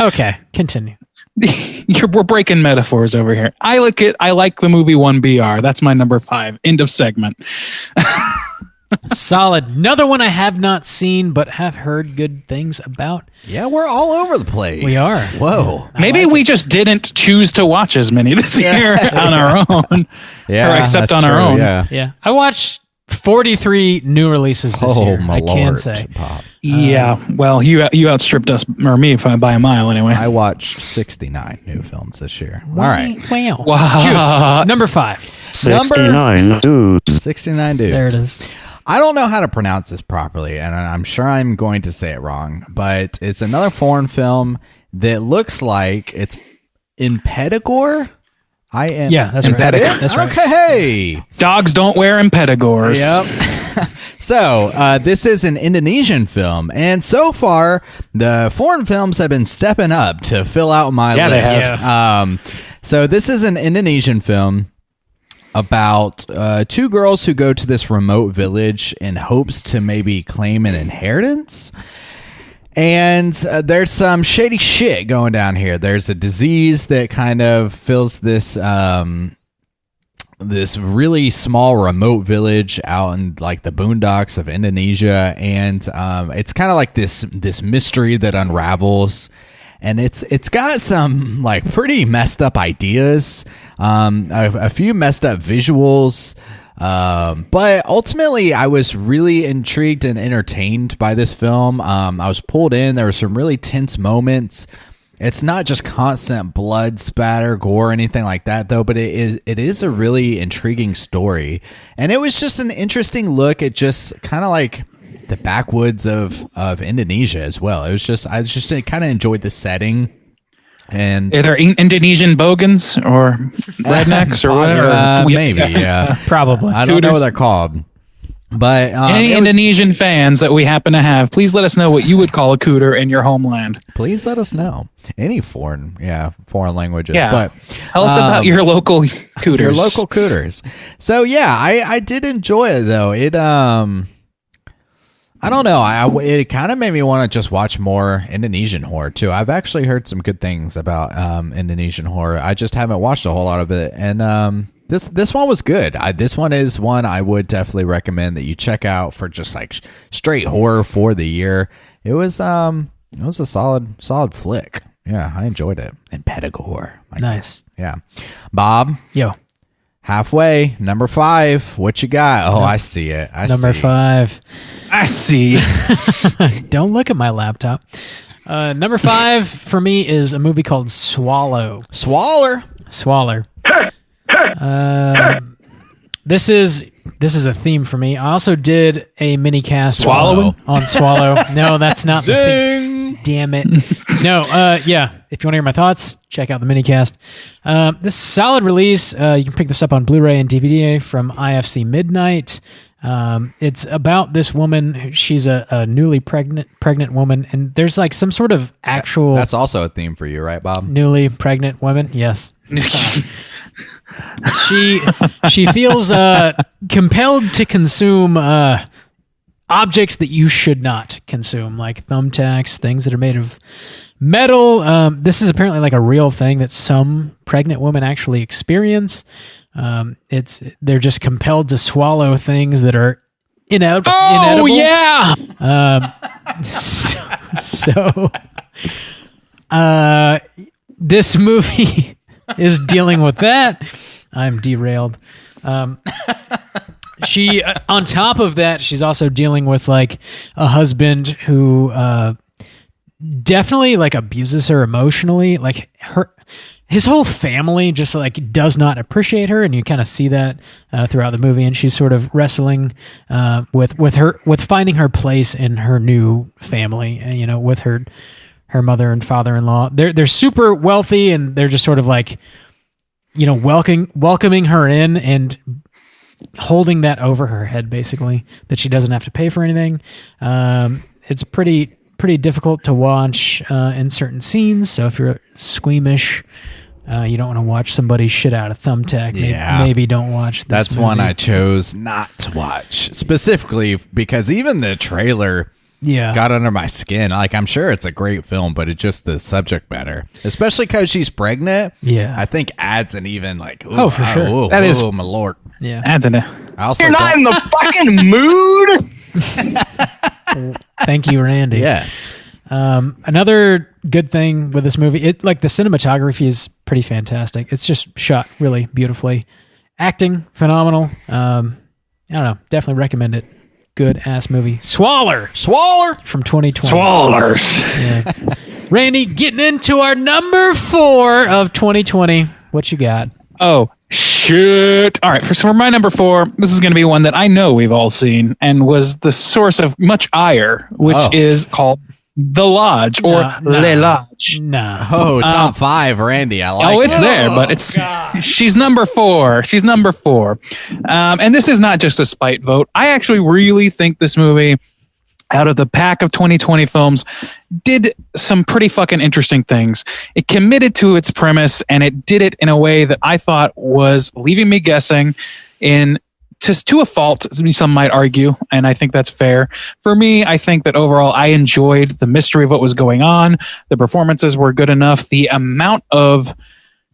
Okay, continue. We're breaking metaphors over here. I like the movie 1BR. That's my number 5. End of segment. Solid. Another one I have not seen, but have heard good things about. Yeah, we're all over the place. We are. Whoa. Maybe we just didn't choose to watch as many this year on our own. Yeah, or except that's on our true, own. Yeah. I watched 43 new releases this year. My I can Lord, say. Pop. Yeah. Well, you outstripped us, or me, by a mile anyway. I watched 69 new films this year. All right. Wow. Wow. Juice. Number 5. 69 dudes. 69 dudes. There it is. I don't know how to pronounce this properly, and I'm sure I'm going to say it wrong, but it's another foreign film that looks like it's in Pedagore. Yeah, that's Is right. that it? That's right. Okay. Dogs don't wear impediments. Yep. So, this is an Indonesian film, and so far, the foreign films have been stepping up to fill out my Yeah, they list. have. So, this is an Indonesian film about two girls who go to this remote village in hopes to maybe claim an inheritance. And there's some shady shit going down here. There's a disease that kind of fills this this really small remote village out in like the boondocks of Indonesia, and it's kind of like this mystery that unravels, and it's got some like pretty messed up ideas, a few messed up visuals. But ultimately, I was really intrigued and entertained by this film. I was pulled in. There were some really tense moments. It's not just constant blood spatter, gore, anything like that, though. But it is a really intriguing story, and it was just an interesting look at just kind of like the backwoods of Indonesia as well. I just kind of enjoyed the setting. And Are there Indonesian bogans or rednecks or whatever? Maybe, yeah. Probably. I don't know what they're called. But Any Indonesian fans that we happen to have, please let us know what you would call a cooter in your homeland. Please let us know. Any foreign languages. Yeah. But Tell us about your local cooters. your local cooters. So yeah, I did enjoy it though. It I don't know. It kind of made me want to just watch more Indonesian horror too. I've actually heard some good things about Indonesian horror. I just haven't watched a whole lot of it, and this one was good. This one is one I would definitely recommend that you check out for just like straight horror for the year. It was a solid flick. Yeah, I enjoyed it. And Pedagore. Nice. Yeah, Bob. Yo. Halfway, number 5. What you got? Oh, I see it. Number 5. I see. Don't look at my laptop. Number 5 for me is a movie called Swallow. Swaller. This is a theme for me. I also did a mini cast Swallowing? on Swallow. No, that's not the theme. Zing. Damn it. No, yeah. If you want to hear my thoughts, check out the minicast. This is a solid release. You can pick this up on Blu-ray and DVD from IFC Midnight. It's about this woman. She's a newly pregnant woman, and there's like some sort of actual That's also a theme for you, right, Bob? newly pregnant woman. Yes. She feels compelled to consume objects that you should not consume, like thumbtacks, things that are made of metal. This is apparently like a real thing that some pregnant women actually experience. They're just compelled to swallow things that are inedible. Oh, yeah. This movie is dealing with that. I'm derailed. She, on top of that, she's also dealing with like a husband who definitely like abuses her emotionally. Like his whole family just like does not appreciate her, and you kind of see that throughout the movie. And she's sort of wrestling with finding her place in her new family. You know, with her mother and father-in-law. They're super wealthy, and they're just sort of like, you know, welcoming her in and holding that over her head, basically, that she doesn't have to pay for anything. It's pretty difficult to watch in certain scenes. So if you're squeamish, you don't want to watch somebody shit out a thumbtack. Maybe don't watch this That's movie. one I chose not to watch, specifically because even the trailer got under my skin. Like, I'm sure it's a great film, but it's just the subject matter, especially because she's pregnant. Yeah. I think adds an even like, Oh, for sure. That is- my lord. Yeah. That's it. I also You're not in the fucking mood. Thank you, Randy. yes. Another good thing with this movie, the cinematography is pretty fantastic. It's just shot really beautifully. Acting, phenomenal. I don't know. Definitely recommend it. Good ass movie. Swaller from 2020. Swallers. Yeah. Randy, getting into our number 4 of 2020. What you got? Oh, shit. All right. For my number 4, this is going to be one that I know we've all seen and was the source of much ire, which is called The Lodge or Le Lodge. Nah. Oh, top 5, Randy. I like. Oh, it's there, but she's number 4. She's number 4. And this is not just a spite vote. I actually really think this movie, out of the pack of 2020 films, did some pretty fucking interesting things. It committed to its premise, and it did it in a way that I thought was leaving me guessing to a fault, some might argue, and I think that's fair. For me, I think that overall I enjoyed the mystery of what was going on. The performances were good enough. The amount of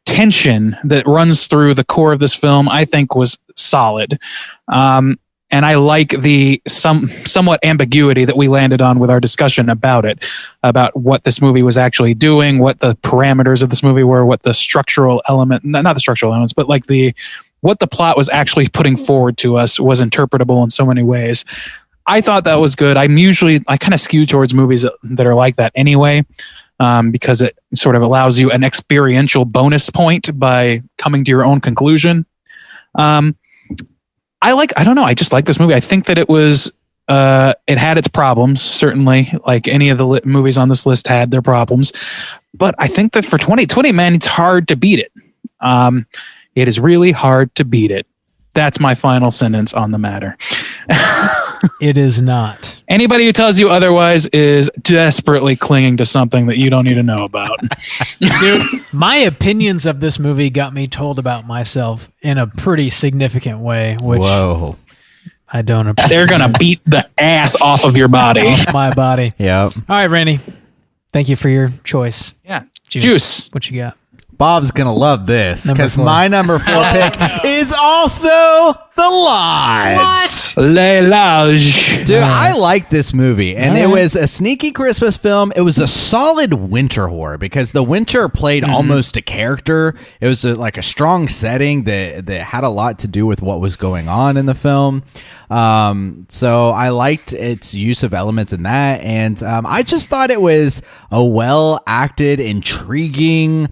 tension that runs through the core of this film, I think, was solid. And I like the somewhat ambiguity that we landed on with our discussion about it, about what this movie was actually doing, what the parameters of this movie were, what the structural element, not the structural elements, but like what the plot was actually putting forward to us was interpretable in so many ways. I thought that was good. I kind of skew towards movies that are like that anyway, because it sort of allows you an experiential bonus point by coming to your own conclusion. I don't know. I just like this movie. I think that it was, it had its problems, certainly, like any of the movies on this list had their problems. But I think that for 2020, man, it's hard to beat it. It is really hard to beat it. That's my final sentence on the matter. It is not. Anybody who tells you otherwise is desperately clinging to something that you don't need to know about. Dude, my opinions of this movie got me told about myself in a pretty significant way, which Whoa. I don't appreciate. They're going to beat the ass off of your body. My body. Yep. All right, Randy. Thank you for your choice. Yeah. Juice. What you got? Bob's gonna love this Number because 4. my number 4 pick is also The Lodge. Le Lodge. Dude, I like this movie, and All it right. was a sneaky Christmas film. It was a solid winter horror because the winter played almost a character. It was like a strong setting that had a lot to do with what was going on in the film. So I liked its use of elements in that, and I just thought it was a well acted, intriguing.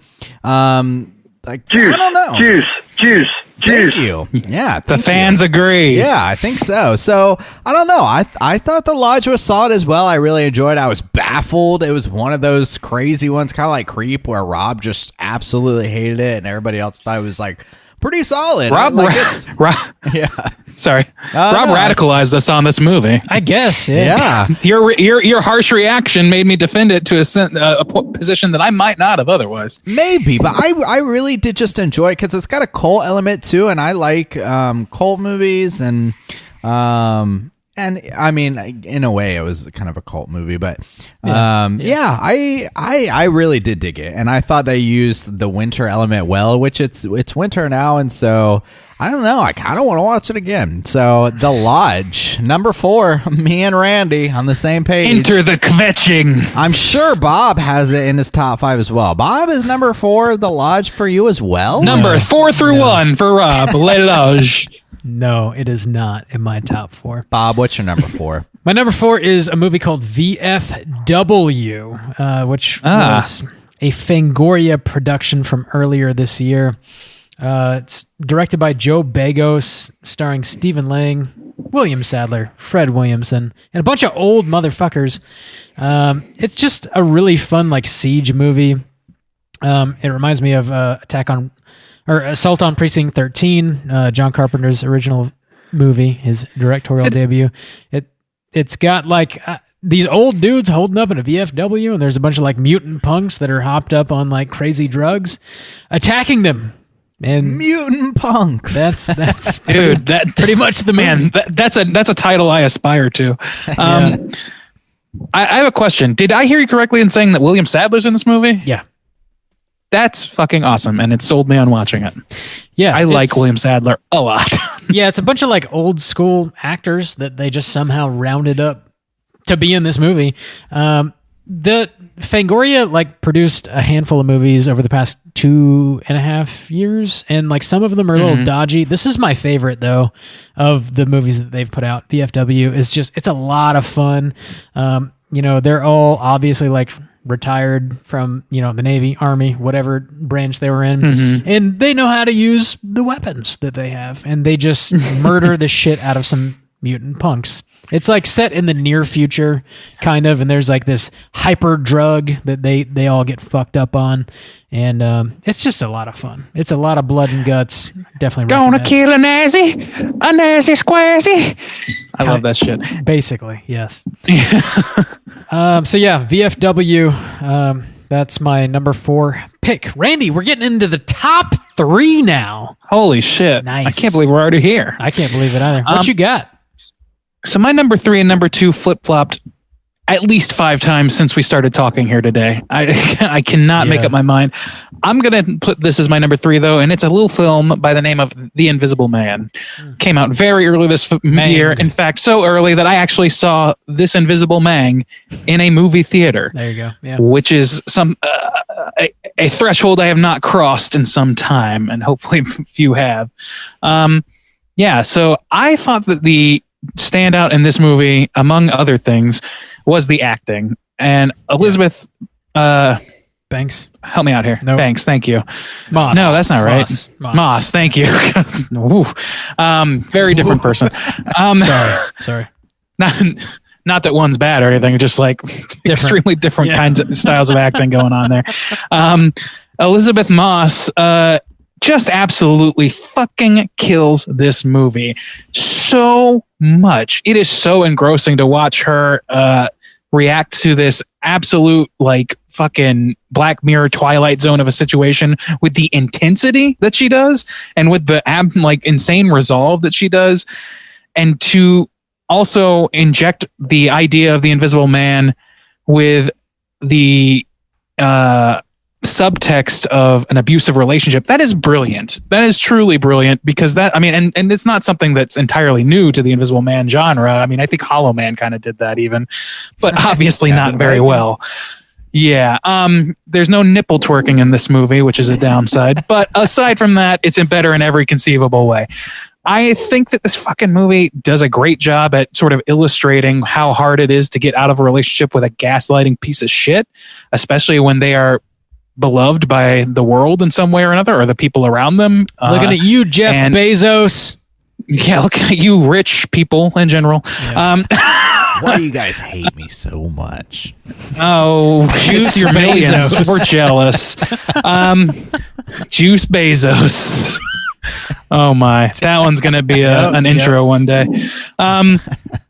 I don't know. Juice. Thank you. Yeah, The fans agree. Yeah, I think so. So I don't know. I thought The Lodge was solid as well. I really enjoyed it. I was baffled. It was one of those crazy ones, kind of like Creep, where Rob just absolutely hated it, and everybody else thought it was like pretty solid. Rob yeah. Sorry. Rob radicalized us on this movie. I guess. Yeah. Yeah. Your harsh reaction made me defend it to a position that I might not have otherwise. Maybe, but I really did just enjoy it because it's got a cult element too, and I like cult movies, and I mean, in a way, it was kind of a cult movie, but I really did dig it, and I thought they used the winter element well, which it's winter now, and so I don't know, I kind of want to watch it again. So The Lodge, number 4, me and Randy on the same page. Enter the kvetching. I'm sure Bob has it in his top 5 as well. Bob, is number 4 The Lodge for you as well? Number 4 through 1 for Rob. Le Lodge. No, it is not in my top 4. Bob, what's your number 4? My number 4 is a movie called VFW, which was a Fangoria production from earlier this year. It's directed by Joe Bagos, starring Stephen Lang, William Sadler, Fred Williamson, and a bunch of old motherfuckers. It's just a really fun, like, siege movie. It reminds me of Assault on Precinct 13, John Carpenter's original movie, his directorial debut. It's got like these old dudes holding up in a VFW, and there's a bunch of like mutant punks that are hopped up on like crazy drugs, attacking them. And Mutant punks. that's Dude, that pretty much the man. That's a title I aspire to. I have a question. Did I hear you correctly in saying that William Sadler's in this movie? Yeah. That's fucking awesome, and it sold me on watching it. Yeah, I like William Sadler a lot. Yeah, it's a bunch of like old school actors that they just somehow rounded up to be in this movie. The Fangoria like produced a handful of movies over the past 2.5 years, and like some of them are a little dodgy. This is my favorite though of the movies that they've put out. VFW is it's a lot of fun. They're all obviously like retired from the Navy, Army, whatever branch they were in, and they know how to use the weapons that they have, and they just murder the shit out of some mutant punks. It's like set in the near future, kind of, and there's like this hyper drug that they all get fucked up on, and it's just a lot of fun. It's a lot of blood and guts. Definitely Gonna recommend. kill a Nazi squazzy. I love that shit. Basically, yes. So yeah, VFW. That's my number 4 pick. Randy, we're getting into the top 3 now. Holy shit! Nice. I can't believe we're already here. I can't believe it either. What you got? So my number 3 and number 2 flip-flopped at least 5 times since we started talking here today. I cannot make up my mind. I'm going to put this as my number 3, though, and it's a little film by the name of The Invisible Man. Came out very early this year. In fact, so early that I actually saw This Invisible Man in a movie theater. There you go. Yeah. Which is a threshold I have not crossed in some time, and hopefully few have. So I thought that the standout in this movie, among other things, was the acting. And Elizabeth Banks. help me out here. Nope. Banks, thank you. Moss. No, that's not right. Moss, thank you. Ooh. Very different person. Sorry. Not that one's bad or anything, just like extremely different kinds of styles of acting going on there. Elizabeth Moss just absolutely fucking kills this movie so much. It is so engrossing to watch her react to this absolute like fucking Black Mirror Twilight Zone of a situation with the intensity that she does and with the insane resolve that she does, and to also inject the idea of the Invisible Man with the subtext of an abusive relationship. That is brilliant. That is truly brilliant, because and it's not something that's entirely new to the Invisible Man genre. I mean, I think Hollow Man kind of did that even, but obviously not very well. Yeah. There's no nipple twerking in this movie, which is a downside, but aside from that, it's better in every conceivable way. I think that this fucking movie does a great job at sort of illustrating how hard it is to get out of a relationship with a gaslighting piece of shit, especially when they are beloved by the world in some way or another, or the people around them. Looking at you, Jeff Bezos. Yeah, look at you, rich people in general. Yeah. Why do you guys hate me so much? Oh, Juice your millions. We're jealous. Juice Bezos. Oh my, that one's gonna be an intro one day.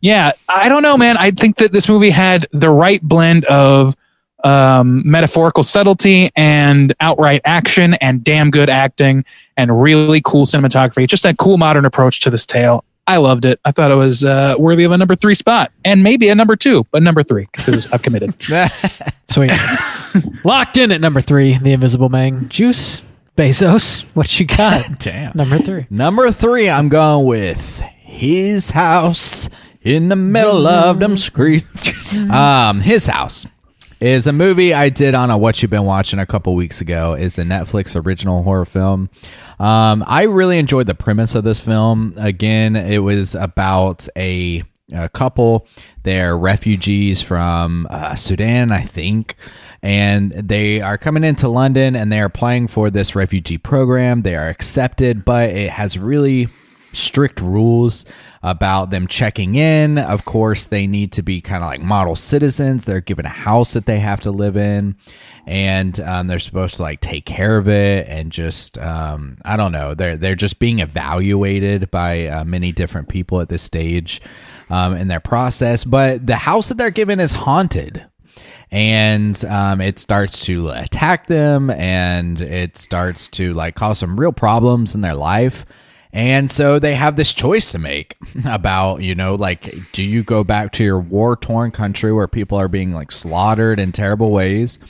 Yeah, I don't know, man. I think that this movie had the right blend of metaphorical subtlety and outright action and damn good acting and really cool cinematography. Just a cool modern approach to this tale. I loved it. I thought it was worthy of a number 3 spot, and maybe a number 2, but number 3 because I've committed. Sweet. Locked in at number 3, The Invisible Man. Juice Bezos, what you got? Damn. Number 3. Number 3, I'm going with His House in the Middle of them Streets. His House is a movie I did on a What You've Been Watching a couple weeks ago. It's a Netflix original horror film. I really enjoyed the premise of this film. Again, it was about a couple. They're refugees from Sudan, I think. And they are coming into London and they are applying for this refugee program. They are accepted, but it has really strict rules about them checking in. Of course, they need to be kind of like model citizens. They're given a house that they have to live in, and they're supposed to like take care of it and just I don't know. They're just being evaluated by many different people at this stage in their process. But the house that they're given is haunted. And it starts to attack them, and it starts to like cause some real problems in their life. And so they have this choice to make about, like, do you go back to your war-torn country where people are being like slaughtered in terrible ways?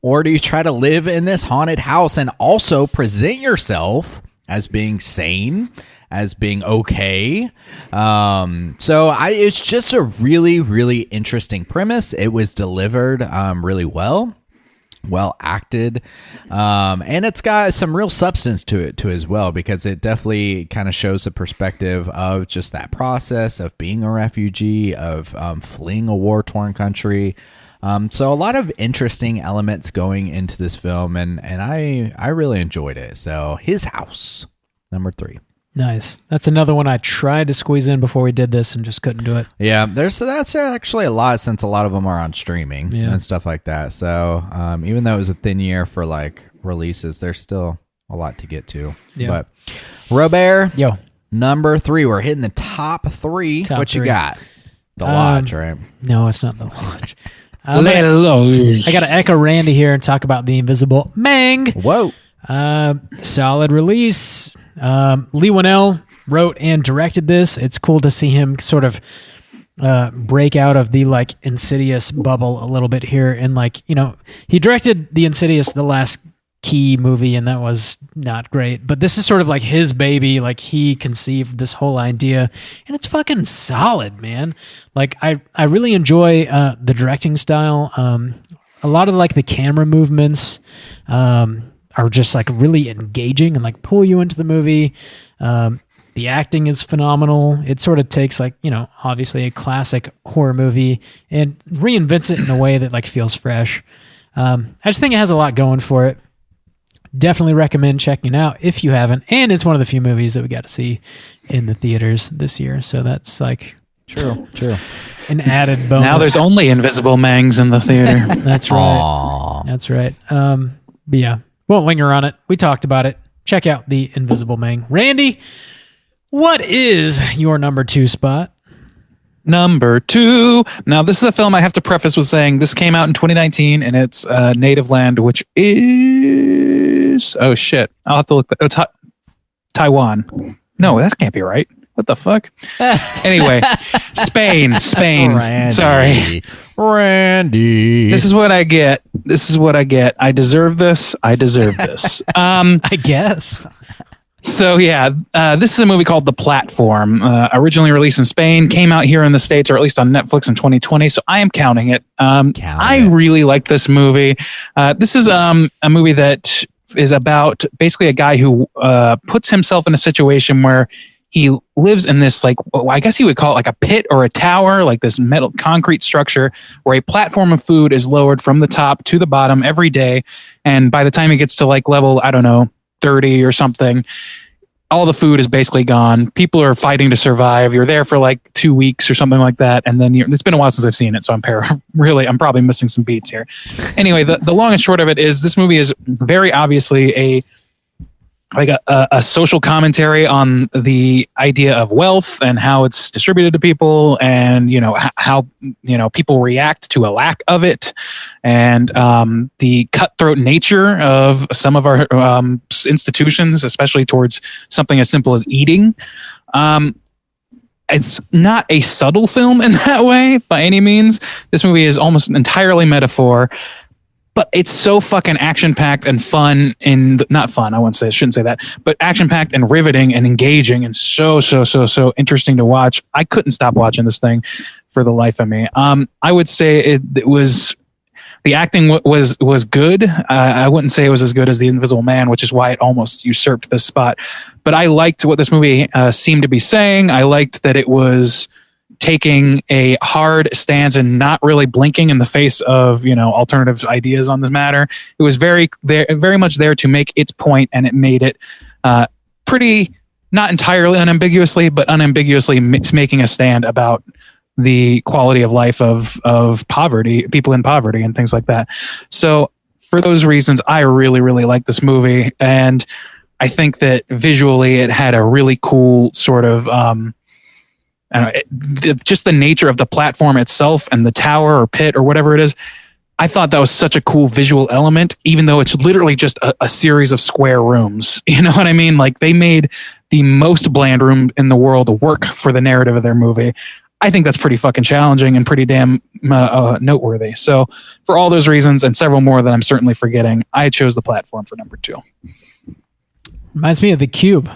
Or do you try to live in this haunted house and also present yourself as being sane, as being okay? It's just a really, really interesting premise. It was delivered really well acted, and it's got some real substance to it too as well, because it definitely kind of shows the perspective of just that process of being a refugee, of fleeing a war-torn country. So a lot of interesting elements going into this film, and I really enjoyed it. So His House, number 3. Nice. That's another one I tried to squeeze in before we did this and just couldn't do it. Yeah, that's actually a lot since a lot of them are on streaming and stuff like that. So even though it was a thin year for like releases, there's still a lot to get to. Yeah. But Robert, Yo. number 3. We're hitting the top 3. Top what 3. you got? The Lodge, right? No, it's not The Lodge. I got to echo Randy here and talk about The Invisible Man. Whoa. Solid release. Lee Winnell wrote and directed this. It's cool to see him sort of break out of the like Insidious bubble a little bit here. And like, you know, he directed the Insidious, the last Key movie, and that was not great. But this is sort of like his baby. Like he conceived this whole idea, and it's fucking solid, man. Like I really enjoy the directing style. A lot of like the camera movements are just like really engaging and like pull you into the movie. The acting is phenomenal. It sort of takes like, you know, obviously a classic horror movie and reinvents it in a way that like feels fresh. I just think it has a lot going for it. Definitely recommend checking it out if you haven't. And it's one of the few movies that we got to see in the theaters this year. So that's like True. an added bonus. Now there's only Invisible Mangs in the theater. That's right. That's right. But yeah, won't linger on it. We talked about it. Check out The Invisible Man. Randy, what is your number 2 spot? Number 2. Now, this is a film I have to preface with saying this came out in 2019, and it's Native Land, which is... Oh, shit. I'll have to look... Taiwan. No, that can't be right. What the fuck? Anyway, Spain. Randy. Sorry. Randy. This is what I get. I deserve this. I guess. So yeah, this is a movie called The Platform, originally released in Spain, came out here in the States, or at least on Netflix in 2020. So I am counting it. I really like this movie. This is a movie that is about basically a guy who puts himself in a situation where he lives in this, like, I guess he would call it like a pit or a tower, like this metal concrete structure where a platform of food is lowered from the top to the bottom every day. And by the time he gets to like level, I don't know, 30 or something, all the food is basically gone. People are fighting to survive. You're there for like 2 weeks or something like that. And then it's been a while since I've seen it. So I'm probably missing some beats here. Anyway, the long and short of it is this movie is very obviously a social commentary on the idea of wealth and how it's distributed to people, and how people react to a lack of it, and the cutthroat nature of some of our institutions, especially towards something as simple as eating. It's not a subtle film in that way by any means. This movie is almost entirely metaphor. But it's so fucking action-packed and fun, and not fun, shouldn't say that, but action-packed and riveting and engaging and so interesting to watch. I couldn't stop watching this thing for the life of me. I would say it was, the acting was good. I wouldn't say it was as good as The Invisible Man, which is why it almost usurped this spot. But I liked what this movie seemed to be saying. I liked that it was taking a hard stance and not really blinking in the face of alternative ideas on this matter. It was very much there to make its point, and it made it pretty, not entirely unambiguously, but unambiguously making a stand about the quality of life of poverty, people in poverty, and things like that. So for those reasons, I really, really like this movie, and I think that visually it had a really cool sort of just the nature of the platform itself and the tower or pit or whatever it is. I thought that was such a cool visual element, even though it's literally just a series of square rooms. You know what I mean? Like, they made the most bland room in the world work for the narrative of their movie. I think that's pretty fucking challenging and pretty damn noteworthy. So for all those reasons and several more that I'm certainly forgetting, I chose The Platform for number 2. Reminds me of The Cube.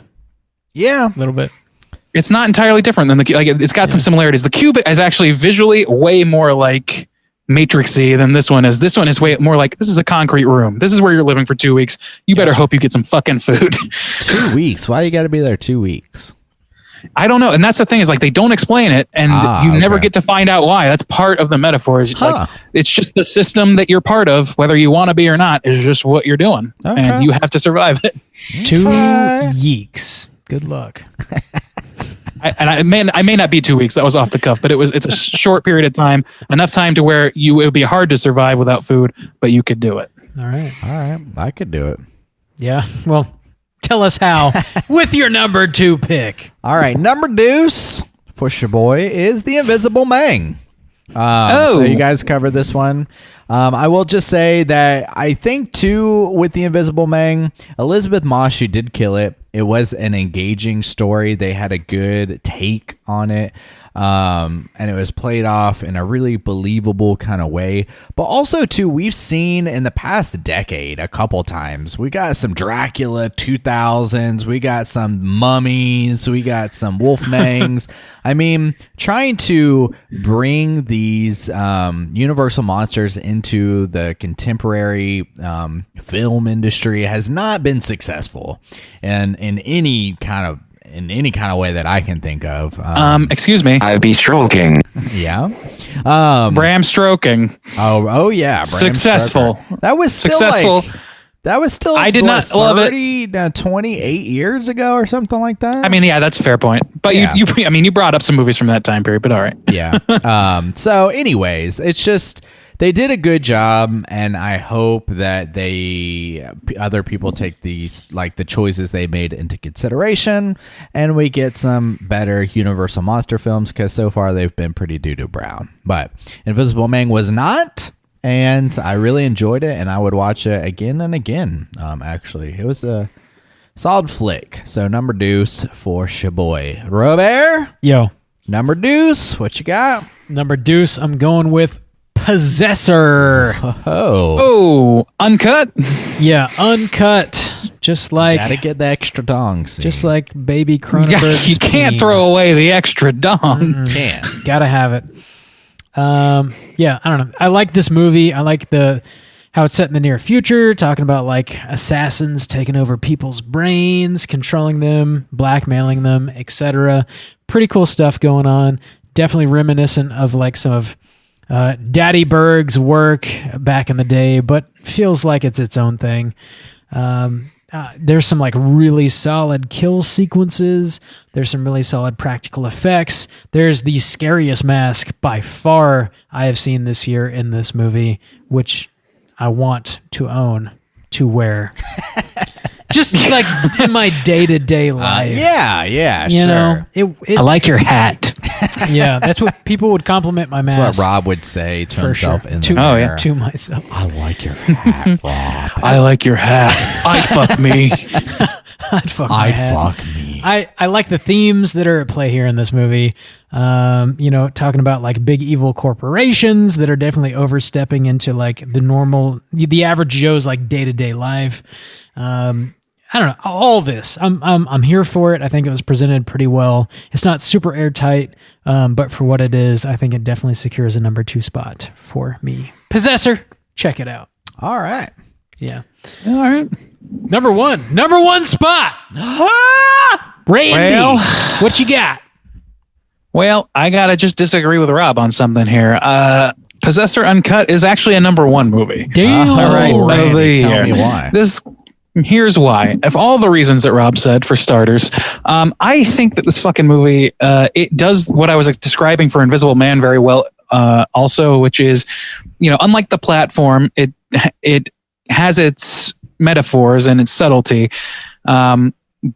Yeah. A little bit. It's not entirely different than the Cube. Like, it's got some similarities. The Cube is actually visually way more like Matrixy than this one is. This one is way more like, this is a concrete room. This is where you're living for 2 weeks. You better hope you get some fucking food. 2 weeks? Why you got to be there 2 weeks? I don't know. And that's the thing, is like, they don't explain it, and you never get to find out why. That's part of the metaphor. Like, it's just the system that you're part of, whether you want to be or not, is just what you're doing. Okay. And you have to survive it. 2 weeks. Good luck. I may not be 2 weeks. That was off the cuff, but it's a short period of time, enough time to where it would be hard to survive without food, but you could do it. All right. I could do it. Yeah. Well, tell us how with your number 2 pick. All right, number deuce for Shaboy is The Invisible Man. So you guys covered this one. I will just say that I think too with The Invisible Man, Elizabeth Moss, she did kill it. It was an engaging story. They had a good take on it. And it was played off in a really believable kind of way. But also, too, we've seen in the past decade a couple times. We got some Dracula 2000s. We got some mummies. We got some Wolfmangs. I mean, trying to bring these universal monsters into the contemporary film industry has not been successful, and in any kind of way that I can think of. Excuse me. I'll be stroking. Yeah. Bram stroking. Oh yeah. Bram Successful. Stoker. That was still Successful. That was still. I did not love it. 28 years ago or something like that. I mean, yeah, that's a fair point. But Yeah. you brought up some movies from that time period, but all right. Yeah. So anyways, it's just they did a good job, and I hope that other people take these, like the choices they made, into consideration, and we get some better Universal monster films, because so far they've been pretty doo-doo brown. But Invisible Man was not, and I really enjoyed it, and I would watch it again and again. Actually, it was a solid flick. So number deuce for Shaboy. Robert, Yo, number deuce, what you got? number deuce, I'm going with Possessor. Oh, Uncut. Yeah, uncut. Just like gotta get the extra dong scene. just like baby Cronenberg's You can't Queen. throw away the extra dong. Can't. Gotta have it. Yeah, I don't know. I like this movie. I like how it's set in the near future, talking about like assassins taking over people's brains, controlling them, blackmailing them, etc. Pretty cool stuff going on. Definitely reminiscent of like some of Daddy Berg's work back in the day, but feels like it's its own thing. There's some like really solid kill sequences. There's some really solid practical effects. There's the scariest mask by far I have seen this year in this movie, which I want to own, to wear. Just like in my day-to-day life. Yeah, You sure. know, I like your hat. yeah, that's what people would compliment my mask. That's what Rob would say to for himself sure. in to, the mirror. to myself. I like your hat, Rob. I like your hat. I fuck me. I'd fuck my I'd head. fuck me. I like the themes that are at play here in this movie. Talking about like big evil corporations that are definitely overstepping into like the average Joe's like day-to-day life. I don't know, all this. I'm here for it. I think it was presented pretty well. It's not super airtight, but for what it is, I think it definitely secures a number 2 spot for me. Possessor, check it out. All right. Yeah. All right. Number one spot. Randy, Well. what you got? Well, I gotta just disagree with Rob on something here. Possessor Uncut is actually a number 1 movie. Damn. All right, Randy, of the tell year. me why. Here's why. Of all the reasons that Rob said, for starters, I think that this fucking movie, it does what I was describing for Invisible Man very well. Also, which is, unlike the platform, it has its metaphors and its subtlety,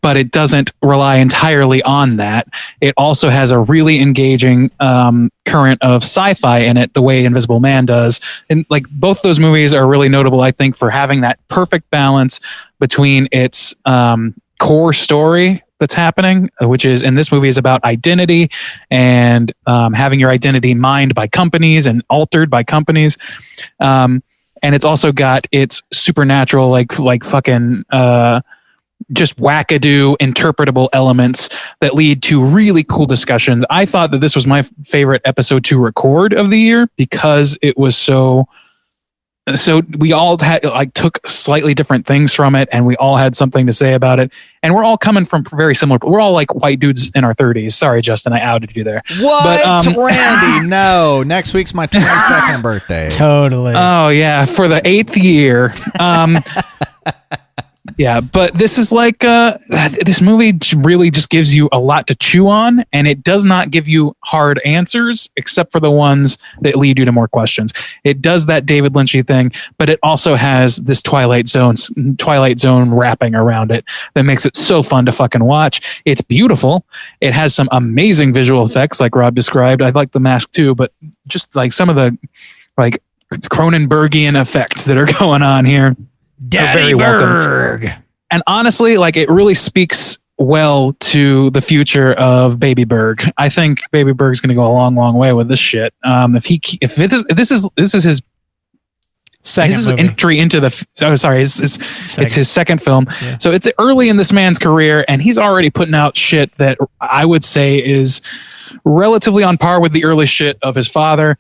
but it doesn't rely entirely on that. It also has a really engaging current of sci-fi in it, the way Invisible Man does. And like both those movies are really notable, I think, for having that perfect balance between its core story that's happening, which is in this movie is about identity and having your identity mined by companies and altered by companies. And it's also got its supernatural, like fucking just wackadoo interpretable elements that lead to really cool discussions. I thought that this was my favorite episode to record of the year because it was so we all had took slightly different things from it, and we all had something to say about it, and we're all coming from very similar. We're all like white dudes in our 30s. Sorry, Justin, I outed you there. What? Randy, no. Next week's my 22nd birthday. Totally. Oh yeah, for the 8th year. Yeah, but this is like this movie really just gives you a lot to chew on, and it does not give you hard answers except for the ones that lead you to more questions. It does that David Lynchy thing, but it also has this Twilight Zone wrapping around it that makes it so fun to fucking watch. It's beautiful. It has some amazing visual effects, like Rob described. I like the mask too, but just like some of the like Cronenbergian effects that are going on here. Daddy Berg. And honestly, like it really speaks well to the future of Baby Berg. I think Baby Berg's going to go a long, long way with this shit. If this is his Second his movie. entry into the it's his second film. Yeah. So it's early in this man's career, and he's already putting out shit that I would say is relatively on par with the early shit of his father.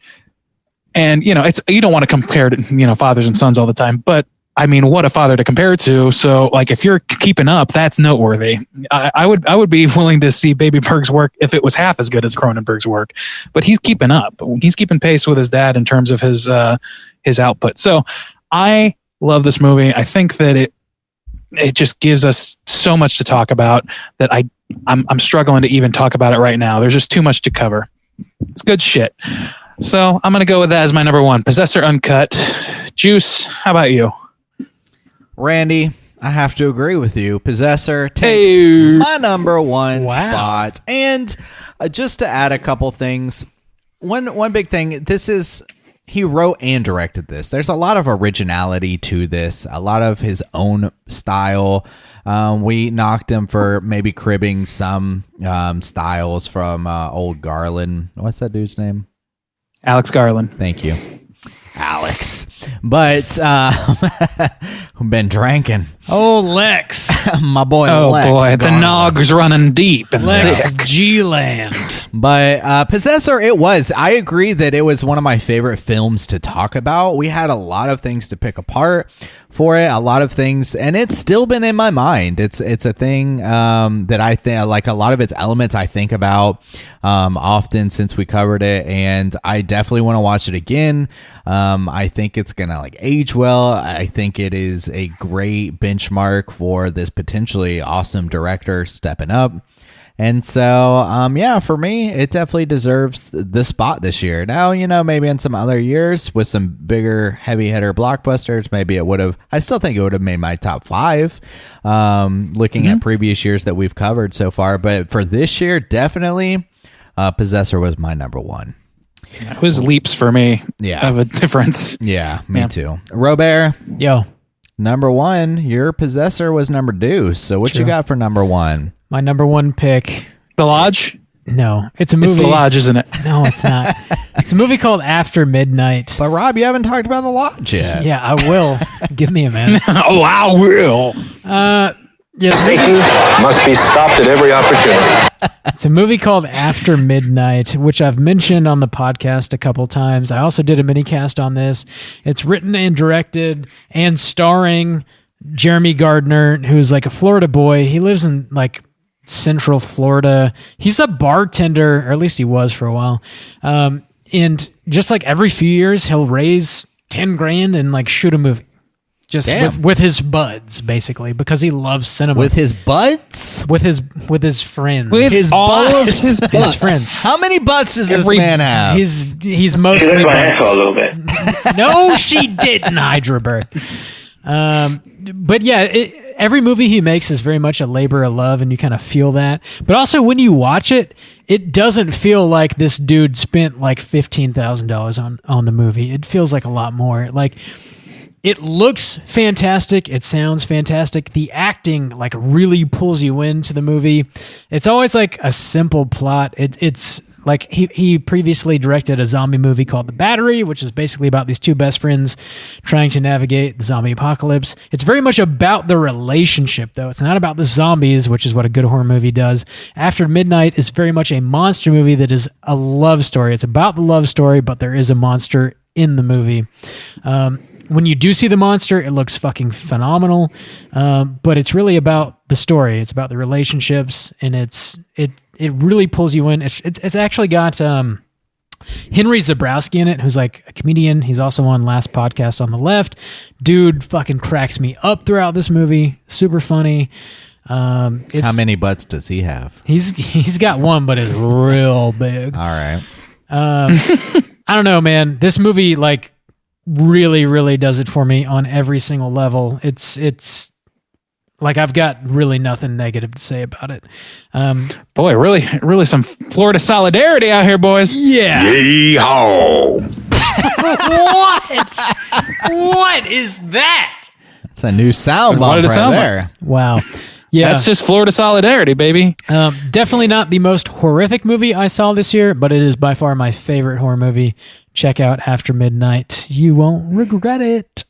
And you know, it's you don't want to compare to fathers and sons all the time, but I mean, what a father to compare to. So like if you're keeping up, that's noteworthy. I would be willing to see Baby Berg's work if it was half as good as Cronenberg's work, but he's keeping up. He's keeping pace with his dad in terms of his output. So I love this movie. I think that it just gives us so much to talk about that I'm struggling to even talk about it right now. There's just too much to cover. It's good shit. So I'm going to go with that as my number one. Possessor Uncut. Juice, how about you? Randy, I have to agree with you. Possessor takes my number one spot. And just to add a couple things, one big thing, he wrote and directed this. There's a lot of originality to this, a lot of his own style. We knocked him for maybe cribbing some styles from old Garland. What's that dude's name? Alex Garland. Thank you. Alex. But I've been drinking. Oh, Lex. My boy Oh, Lex. boy. The Garland. nog's running deep. And Lex thick. G-Land. But Possessor, I agree that it was one of my favorite films to talk about. We had a lot of things to pick apart for it, a lot of things, and it's still been in my mind. It's a thing that I think, like a lot of its elements I think about often since we covered it, and I definitely want to watch it again. I think it's gonna like age well. I think it is a great benchmark for this potentially awesome director stepping up. And so, for me, it definitely deserves the spot this year. Now, maybe in some other years with some bigger, heavy hitter blockbusters, maybe it would have, I still think it would have made my top 5, looking at previous years that we've covered so far. But for this year, definitely, Possessor was my number 1. It was leaps for me of a difference. Yeah, me too. Robert, Yo, number 1, your Possessor was number 2. So what you got for number 1? my number one pick. The Lodge? No, it's a movie. It's The Lodge, isn't it? No, it's not. It's a movie called After Midnight. But Rob, you haven't talked about The Lodge yet. Yeah, I will. Give me a minute. Oh, I will. Satan must be stopped at every opportunity. It's a movie called After Midnight, which I've mentioned on the podcast a couple times. I also did a mini cast on this. It's written and directed and starring Jeremy Gardner, who's like a Florida boy. He lives in like Central Florida. He's a bartender, or at least he was for a while. And just like every few years, he'll raise 10 grand and like shoot a movie. Just with his buds, basically, because he loves cinema. With his buds? With his friends. With His all butts? of his His butts. friends. How many butts does this Every- man have? He's mostly butts. little bit. No, she didn't, Hydra Bird. But yeah, every movie he makes is very much a labor of love, and you kind of feel that. But also, when you watch it, it doesn't feel like this dude spent like $15,000 on the movie. It feels like a lot more. Like, it looks fantastic. It sounds fantastic. The acting like really pulls you into the movie. It's always like a simple plot. It's like he previously directed a zombie movie called The Battery, which is basically about these two best friends trying to navigate the zombie apocalypse. It's very much about the relationship, though. It's not about the zombies, which is what a good horror movie does. After Midnight is very much a monster movie that is a love story. It's about the love story, but there is a monster in the movie. When you do see the monster, it looks fucking phenomenal. But it's really about the story. It's about the relationships, and it really pulls you in. It's actually got Henry Zabrowski in it, who's like a comedian. He's also on Last Podcast on the Left. Dude fucking cracks me up throughout this movie. Super funny. How many butts does he have? He's got one, but it's real big. All right. I don't know, man. This movie like really, really does it for me on every single level. It's like I've got really nothing negative to say about it. Boy, really some Florida solidarity out here, boys. Yeah. Yeehaw! What is that? It's a new sound What bomb did it right sound like? there. Wow. Yeah. That's just Florida solidarity, baby. Definitely not the most horrific movie I saw this year, but it is by far my favorite horror movie. Check out After Midnight. You won't regret it.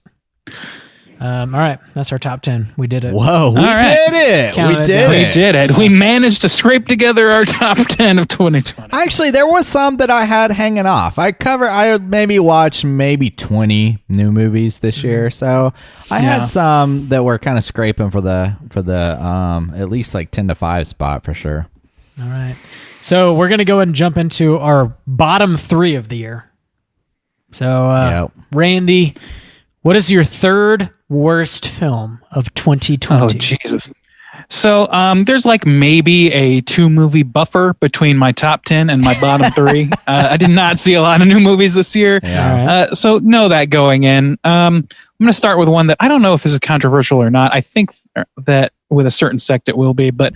All right. That's our top 10. We did it. Whoa, we All right. did it. Counted We it did down. it. We did it. We managed to scrape together our top 10 of 2020. Actually, there was some that I had hanging off. I maybe watched 20 new movies this year, so I had some that were kind of scraping for the at least like 10 to 5 spot for sure. All right. So we're going to go ahead and jump into our bottom 3 of the year. So, Randy, what is your third worst film of 2020? Oh, Jesus. So there's like maybe a 2-movie buffer between my top 10 and my bottom 3. I did not see a lot of new movies this year. Yeah. All right. So know that going in. I'm going to start with one that I don't know if this is controversial or not. I think that with a certain sect it will be, but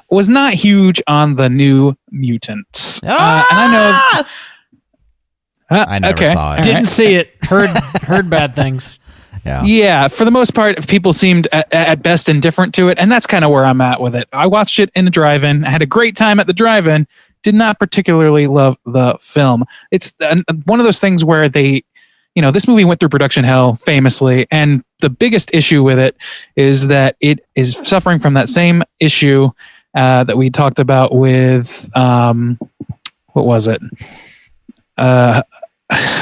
was not huge on the New Mutants. And I know... I never saw it. Didn't see it. Heard bad things. Yeah, for the most part, people seemed at best indifferent to it, and that's kind of where I'm at with it. I watched it in the drive-in. I had a great time at the drive-in. Did not particularly love the film. It's one of those things where this movie went through production hell famously, and the biggest issue with it is that it is suffering from that same issue that we talked about with what was it?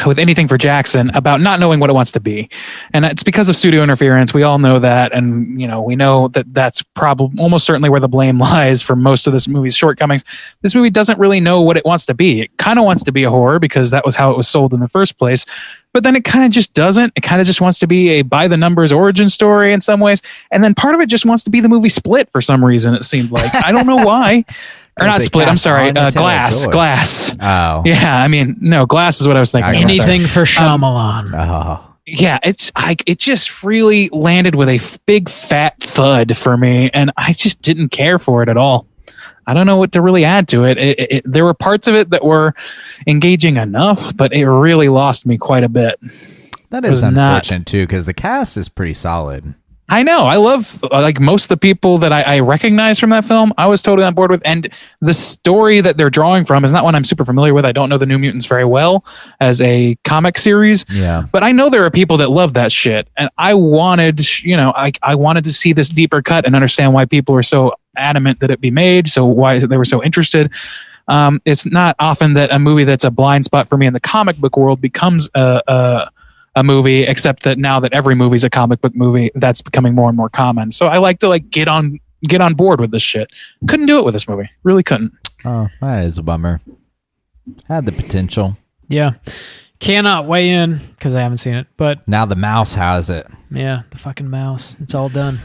With Anything for Jackson, about not knowing what it wants to be. And it's because of studio interference. We all know that. And, we know that that's probably almost certainly where the blame lies for most of this movie's shortcomings. This movie doesn't really know what it wants to be. It kind of wants to be a horror because that was how it was sold in the first place. But then it kind of just doesn't. It kind of just wants to be a by the numbers origin story in some ways. And then part of it just wants to be the movie Split for some reason, it seemed like. I don't know why. Or not Split, I'm sorry. Glass. Oh. Yeah, I mean, no, Glass is what I was thinking. Anything for Shyamalan. Oh. Yeah, it just really landed with a big fat thud for me, and I just didn't care for it at all. I don't know what to really add to it. There were parts of it that were engaging enough, but it really lost me quite a bit. That is unfortunate too, because the cast is pretty solid. I know. I love like most of the people that I recognize from that film. I was totally on board with, and the story that they're drawing from is not one I'm super familiar with. I don't know the New Mutants very well as a comic series. Yeah. But I know there are people that love that shit, and I wanted, I wanted to see this deeper cut and understand why people are so adamant that it be made. So why they were so interested. It's not often that a movie that's a blind spot for me in the comic book world becomes a movie, except that now that every movie's a comic book movie, that's becoming more and more common. So I like to get on board with this shit. Couldn't do it with this movie. Really couldn't. Oh, that is a bummer. Had the potential. Yeah. Cannot weigh in because I haven't seen it, but Now the mouse has it. yeah, the fucking mouse. It's all done.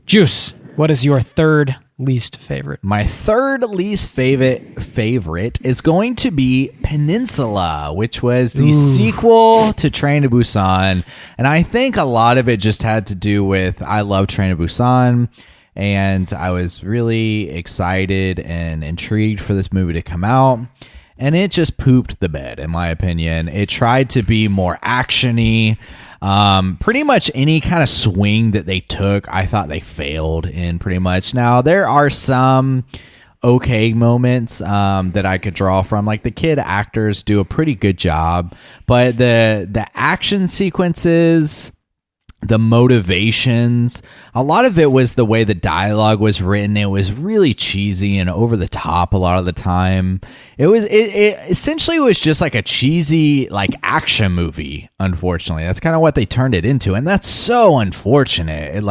Juice, what is your third least favorite? My third least favorite is going to be Peninsula, which was the sequel to Train to Busan. And I think a lot of it just had to do with I love Train to Busan, and I was really excited and intrigued for this movie to come out. And it just pooped the bed, in my opinion. It tried to be more action-y. Pretty much any kind of swing that they took, I thought they failed in pretty much. Now, there are some okay moments that I could draw from. Like the kid actors do a pretty good job, but the action sequences, the motivations, a lot of it was the way the dialogue was written. It was really cheesy and over the top a lot of the time. It essentially was just like a cheesy like action movie. Unfortunately, that's kind of what they turned it into, and that's so unfortunate.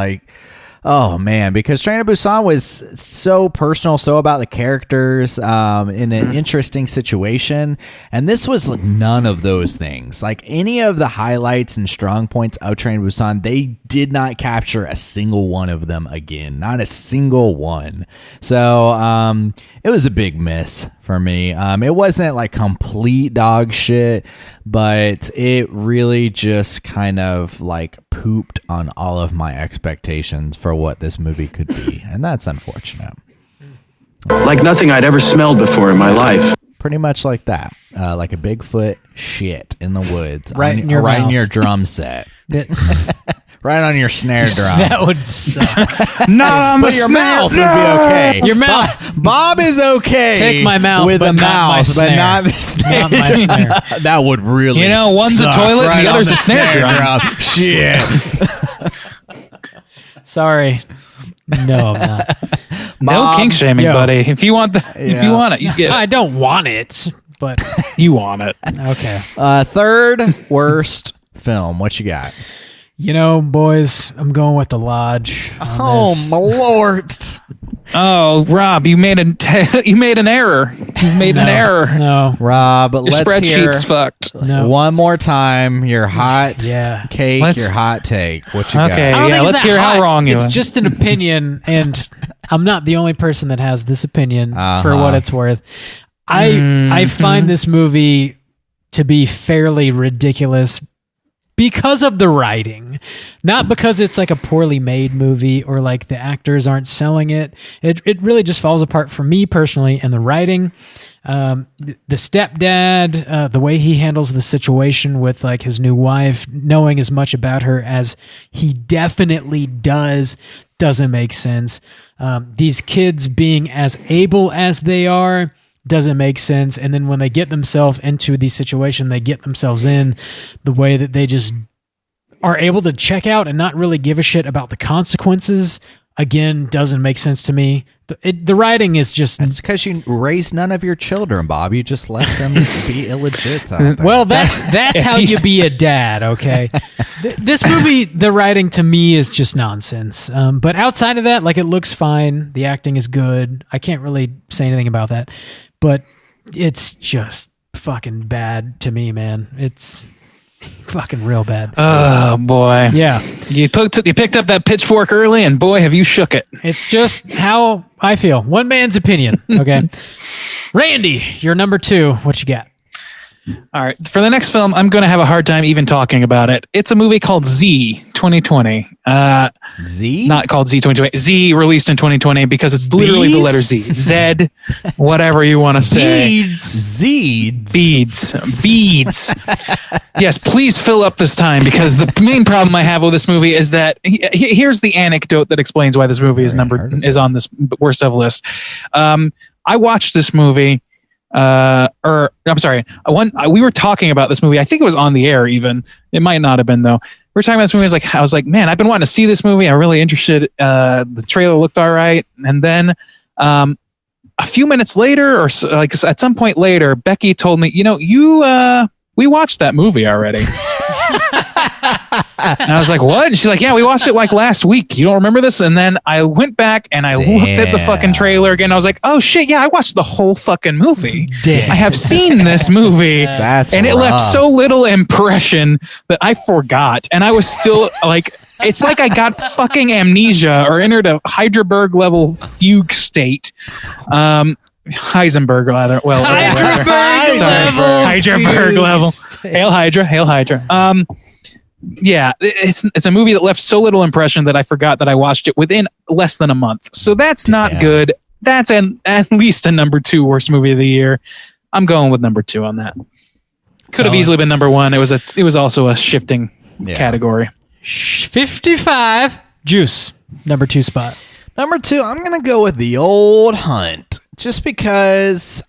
Oh man, because Train to Busan was so personal, so about the characters, in an interesting situation, and this was like none of those things. Like any of the highlights and strong points of Train to Busan, they did not capture a single one of them again, not a single one. So it was a big miss for me. It wasn't like complete dog shit, but it really just kind of like pooped on all of my expectations for what this movie could be, and that's unfortunate. Like nothing I'd ever smelled before in my life. Pretty much like that, like a Bigfoot shit in the woods, Right in your right in mouth. your drum set, That, right on your snare drum. that would suck. Not on But your mouth would be okay. Your mouth. Bob is okay. Take my mouth, with but the not my mouth, but snare. not the snare. Not my snare. That would really, You know, one's a suck toilet and the on other's a snare drum. Shit. Sorry. No, I'm not. No Bob, kink shaming, yo. buddy. If you want if you want it, you get I it. don't want it, but You want it. okay. Third worst film. What you got? You know, boys, I'm going with The Lodge. on this. my lord! Oh, Rob, you made an error. You made an error. No. Rob, Your let's hear spreadsheet's fucked. No. one more time your hot Yeah. cake, Let's- your hot take. What you Okay. I don't Yeah, think it's let's that hear how hot. wrong you It's are. just an opinion, and I'm not the only person that has this opinion for Uh-huh. what it's worth. I find this movie to be fairly ridiculous because of the writing, not because it's like a poorly made movie or like the actors aren't selling it. It really just falls apart for me personally, and the writing. The stepdad, the way he handles the situation with like his new wife, knowing as much about her as he definitely does, doesn't make sense. These kids being as able as they are doesn't make sense. And then when they get themselves into the situation they get themselves in, the way that they just are able to check out and not really give a shit about the consequences, again, doesn't make sense to me. The writing is just... It's because you raised none of your children, Bob. You just let them be illegit out there. Well, that's how you be a dad, okay? This movie, the writing to me is just nonsense. But outside of that, like, it looks fine. The acting is good. I can't really say anything about that. But it's just fucking bad to me, man. It's fucking real bad. Oh boy. Yeah. You picked up that pitchfork early, and boy, have you shook it. It's just how I feel. One man's opinion, okay? Randy, you're number 2. What you got? All right. For the next film, I'm going to have a hard time even talking about it. It's a movie called Z 2020. Z? Not called Z 2020. Z released in 2020 because it's literally the Bees? letter Z. Z, whatever you want to say. Beads. Beads. Yes, please fill up this time, because the main problem I have with this movie is that here's the anecdote that explains why this movie is on this worst of list. I watched this movie. We were talking about this movie. I think it was on the air even. It might not have been though. We were talking about this movie. I was like, man, I've been wanting to see this movie. I'm really interested. The trailer looked all right. And then a few minutes later, or like at some point later, Becky told me, we watched that movie already. And I was like, what? And she's like, yeah, we watched it like last week. You don't remember this? And then I went back and I looked at the fucking trailer again. I was like, oh shit, yeah, I watched the whole fucking movie. I have seen this movie. And it left so little impression that I forgot. And I was still like, it's like I got fucking amnesia or entered a Heidelberg level fugue state. Heisenberg level. Well, Heidelberg level. Hail Hydra. Yeah, it's a movie that left so little impression that I forgot that I watched it within less than a month. So that's not good. That's at least a number 2 worst movie of the year. I'm going with number 2 on that. Could have easily been number 1. It was also a shifting category. 55. Juice, number 2 spot. Number 2, I'm going to go with The Old Hunt. Just because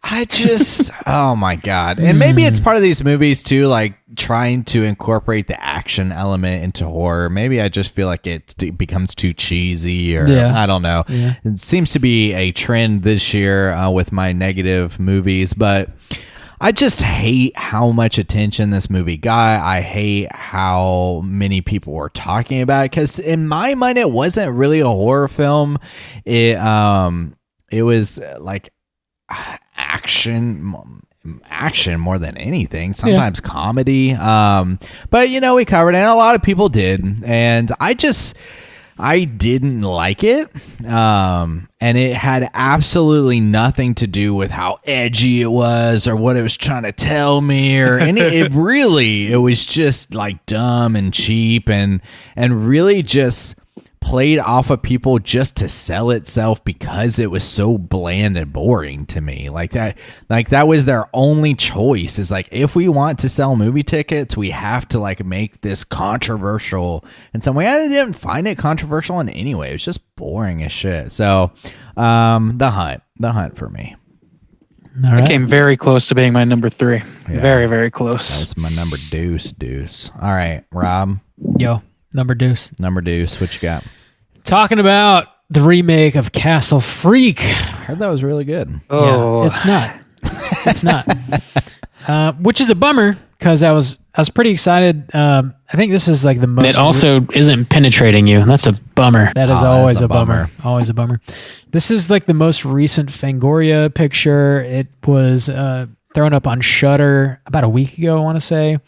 oh my God. And maybe it's part of these movies too, like trying to incorporate the action element into horror. Maybe I just feel like it becomes too cheesy, or I don't know. Yeah. It seems to be a trend this year with my negative movies, but I just hate how much attention this movie got. I hate how many people were talking about it, because in my mind, it wasn't really a horror film. It was like action more than anything, sometimes comedy. But we covered it, and a lot of people did, and I didn't like it. And it had absolutely nothing to do with how edgy it was or what it was trying to tell me or any. It was just like dumb and cheap and really just played off of people just to sell itself because it was so bland and boring to me. Like that was their only choice, is like, if we want to sell movie tickets, we have to like make this controversial in some way. I didn't find it controversial in any way. It was just boring as shit. So the hunt for me. All right. It came very close to being my number 3. Yeah. Very, very close. That's my number deuce. All right, Rob. Yo, number deuce. What you got? Talking about the remake of Castle Freak. I heard that was really good. Oh, Yeah, it's not. It's not. Which is a bummer, because I was pretty excited. I think this is like the most. It also isn't penetrating you. That's a bummer. That is Oh, always that's a a bummer. Always a bummer. This is like the most recent Fangoria picture. It was thrown up on Shudder about a week ago, I want to say.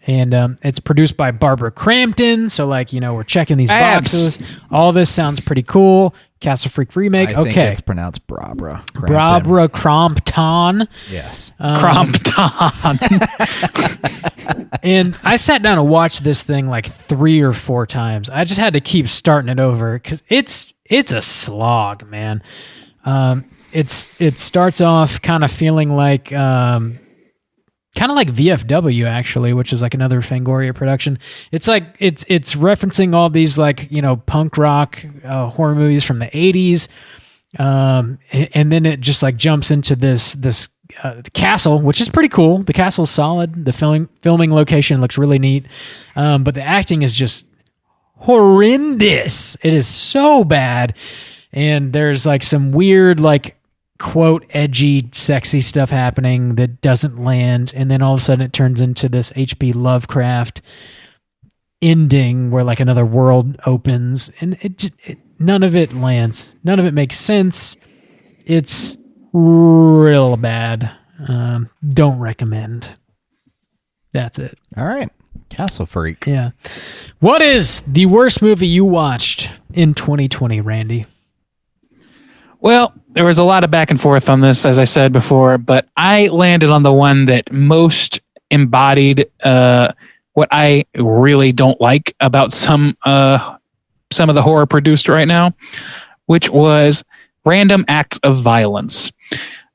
And it's produced by Barbara Crampton. So, like, we're checking these boxes. All this sounds pretty cool. Castle Freak remake. I think Okay. it's pronounced Barbara. Barbara Crampton. Yes. Crompton. And I sat down and watched this thing like 3 or 4 times. I just had to keep starting it over because it's a slog, man. It starts off kind of feeling like VFW, actually, which is like another Fangoria production. It's like it's referencing all these like punk rock horror movies from the 80s, and then it just like jumps into this castle, which is pretty cool. The castle's solid. The filming location looks really neat, but the acting is just horrendous. It is so bad, and there's like some weird like quote edgy sexy stuff happening that doesn't land, and then all of a sudden it turns into this H.P. Lovecraft ending where like another world opens, and none of it lands, none of it makes sense. It's real bad. Don't recommend. That's it. All right. Castle Freak. Yeah. What is the worst movie you watched in 2020, Randy? Well, there was a lot of back and forth on this, as I said before, but I landed on the one that most embodied what I really don't like about some of the horror produced right now, which was random acts of violence.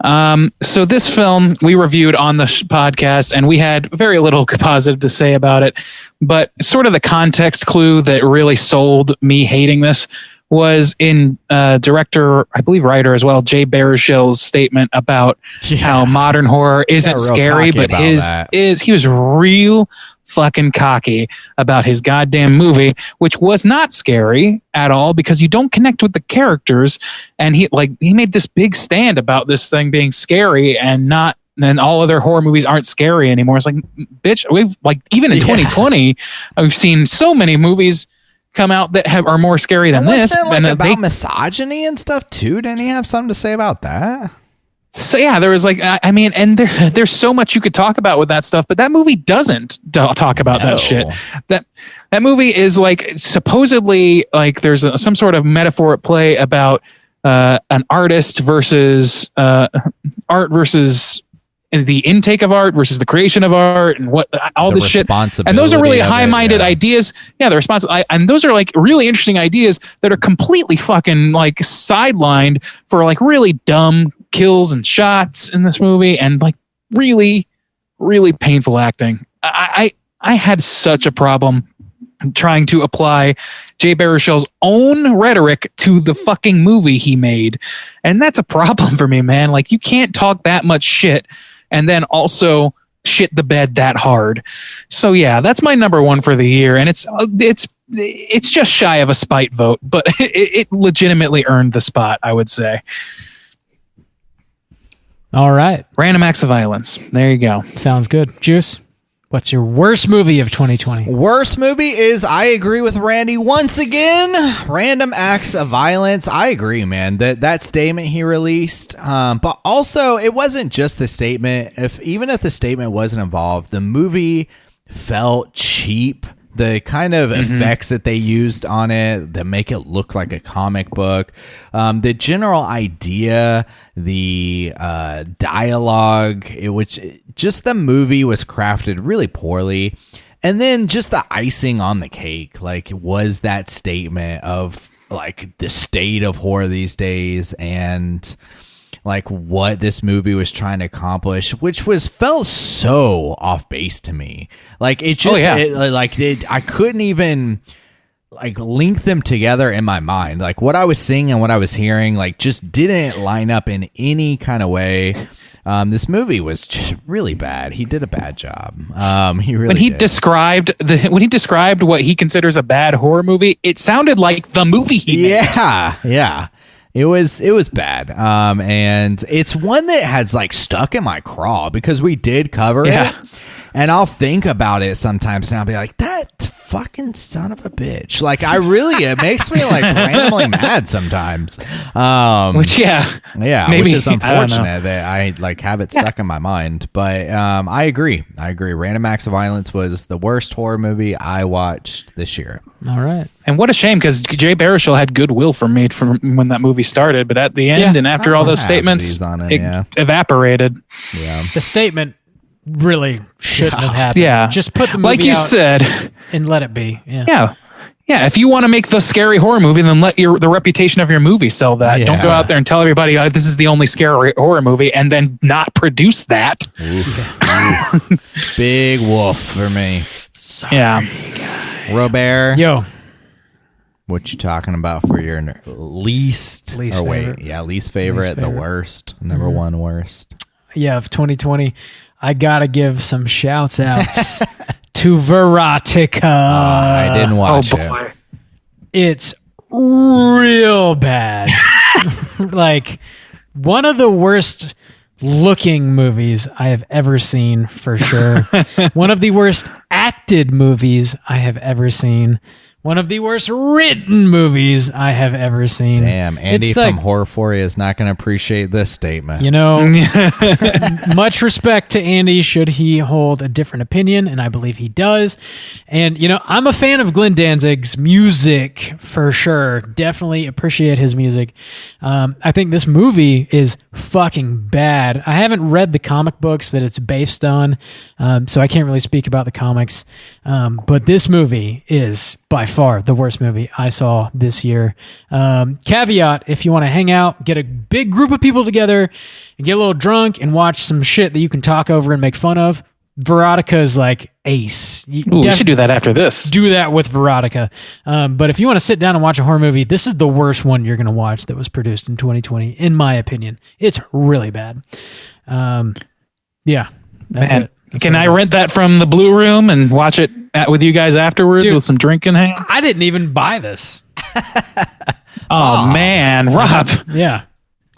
So this film we reviewed on the podcast, and we had very little positive to say about it, but sort of the context clue that really sold me hating this was in director, I believe writer as well, Jay Baruchel's statement about how modern horror isn't scary, but he was real fucking cocky about his goddamn movie, which was not scary at all because you don't connect with the characters. And he made this big stand about this thing being scary and all other horror movies aren't scary anymore. It's like, bitch, we've even in 2020, we've seen so many movies come out that are more scary than this. And about misogyny and stuff too. Didn't he have something to say about that? So yeah, there was and there's so much you could talk about with that stuff, but that movie doesn't talk about that shit. That movie is like supposedly like there's some sort of metaphor at play about an artist versus art versus the intake of art versus the creation of art and what all this shit. And those are really high-minded ideas. Yeah, the responsibility. And those are like really interesting ideas that are completely fucking like sidelined for like really dumb kills and shots in this movie and like really, really painful acting. I had such a problem trying to apply Jay Baruchel's own rhetoric to the fucking movie he made. And that's a problem for me, man. Like you can't talk that much shit and then also shit the bed that hard. So yeah, that's my number one for the year. And it's just shy of a spite vote, but it legitimately earned the spot, I would say. All right. Random acts of violence. There you go. Sounds good. Juice, what's your worst movie of 2020? Worst movie is, I agree with Randy once again. Random acts of violence. I agree, man. That statement he released. But also, it wasn't just the statement. Even if the statement wasn't involved, the movie felt cheap. The kind of effects that they used on it that make it look like a comic book, the general idea, the dialogue, just the movie was crafted really poorly. And then just the icing on the cake, like, was that statement of like the state of horror these days and like what this movie was trying to accomplish, which felt so off base to me. Like it just, I couldn't even like link them together in my mind. Like what I was seeing and what I was hearing, like just didn't line up in any kind of way. This movie was just really bad. He did a bad job. He really when he did. described what he considers a bad horror movie, it sounded like the movie he made. Yeah. It was bad. And it's one that has like stuck in my craw because we did cover it. And I'll think about it sometimes and I'll be like, that fucking son of a bitch. Like it makes me like randomly mad sometimes. Which maybe, which is unfortunate that I like have it stuck in my mind. But I agree. Random Acts of Violence was the worst horror movie I watched this year. All right. And what a shame, because Jay Baruchel had goodwill for me from when that movie started, but at the end and after all those statements, it evaporated. Yeah. The statement really shouldn't have happened. Yeah. Just put the movie like you out said, and let it be. Yeah. If you want to make the scary horror movie, then let the reputation of your movie sell that. Yeah. Don't go out there and tell everybody, oh, this is the only scary horror movie, and then not produce that. Oof. Big wolf for me. Yeah. Robert. Yo. What you talking about for your least favorite. Least favorite, the worst, number one worst. Yeah, of 2020, I gotta give some shouts outs to Verotica. I didn't watch it. It's real bad. Like one of the worst looking movies I have ever seen, for sure. One of the worst acted movies I have ever seen. One of the worst written movies I have ever seen. Damn, Andy from Horrorphoria is not going to appreciate this statement. You know, much respect to Andy should he hold a different opinion, and I believe he does. And, you know, I'm a fan of Glenn Danzig's music for sure. Definitely appreciate his music. I think this movie is fucking bad. I haven't read the comic books that it's based on, so I can't really speak about the comics. But this movie is by far the worst movie I saw this year. Caveat, if you want to hang out, get a big group of people together and get a little drunk and watch some shit that you can talk over and make fun of, Verotica is like ace. We should do that after this. Do that with Verotica. But if you want to sit down and watch a horror movie, this is the worst one you're going to watch that was produced in 2020, in my opinion. It's really bad. Yeah, that's it. Can I rent that from the Blue Room and watch it with you guys afterwards with some drink in hand? I didn't even buy this. Oh, man, Rob. Yeah.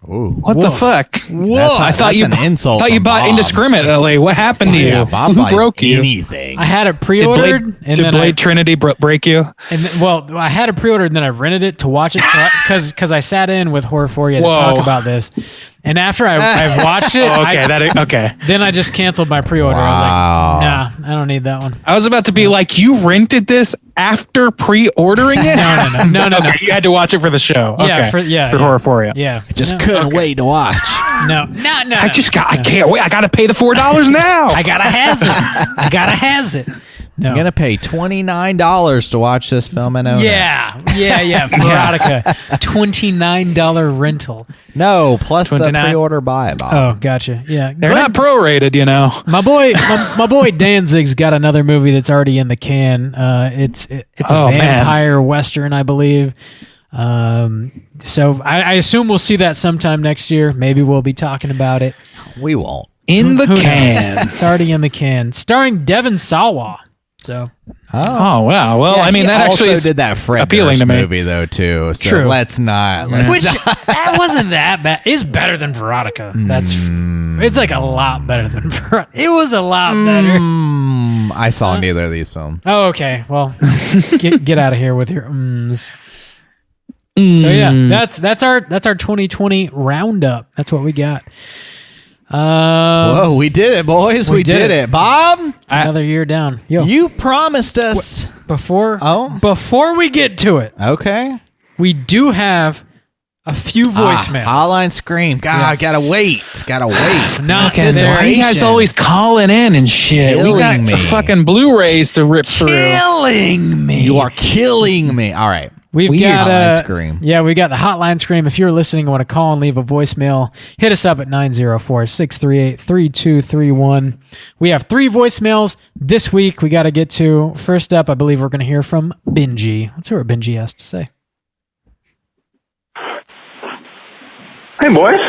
Ooh. What the fuck? Whoa, I thought you an insult. Thought you from bought Bob. indiscriminately. What happened to you? Yeah, Bob Who buys broke you? anything. I had it pre-ordered. Did Blade Trinity break you? And then, well, I had it pre-ordered and then I rented it to watch it because I sat in with Horrorphoria to talk about this. And after I've watched it, then I just canceled my pre-order. Wow. I was like, nah, I don't need that one. I was about to be like, you rented this after pre-ordering it? No. Okay, you had to watch it for the show. Yeah, okay. for Horrorphoria. Yeah, I just couldn't wait to watch. No. I can't wait. I got to pay the $4 now. I gotta has it. No. I'm gonna pay $29 to watch this film in Owner. Yeah. Verotica, $29 rental. No, plus the 29. pre-order buy. Bob. Oh, gotcha. Yeah, They're not prorated, you know. My boy Danzig's got another movie that's already in the can. It's a vampire western, I believe. So I assume we'll see that sometime next year. Maybe we'll be talking about it. We won't. In the Who can. knows? It's already in the can, starring Devon Sawa. So Oh wow! Well, Yeah, I mean he that also actually is did that Fred appealing Durst to me. movie though too. So True. let's not. that wasn't that bad. It's better than Verotica. That's It's like a lot better than it was a lot better. I saw neither of these films. Oh, okay. Well, get out of here with your ums. So yeah, that's our 2020 roundup. That's what we got. Whoa, we did it, boys. We did it. Bob, it's another year down. Yo, you promised us before we get to it. Okay. We do have a few voicemails. Hotline Scream. God, gotta wait. Not there. You guys always calling in and shit. We got me. fucking Blu-rays to rip through. Killing me. You are killing me. All right. We've got Hotline Scream. Yeah, we got the Hotline Scream. If you're listening and want to call and leave a voicemail, hit us up at 904-638-3231. We have 3 voicemails this week we got to get to. First up, I believe we're going to hear from Benji. Let's hear what Benji has to say. Hey, boys.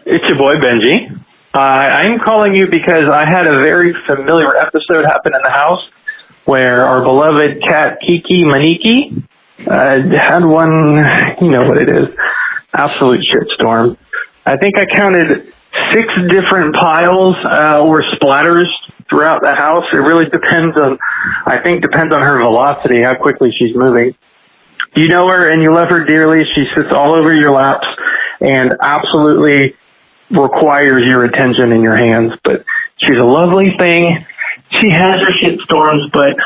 It's your boy, Benji. I'm calling you because I had a very familiar episode happen in the house where our beloved cat, Kiki Maniki, had one, you know what it is, absolute shitstorm. I think I counted 6 different piles or splatters throughout the house. It really depends on her velocity, how quickly she's moving. You know her and you love her dearly. She sits all over your laps and absolutely requires your attention in your hands. But she's a lovely thing. She has her shitstorms, but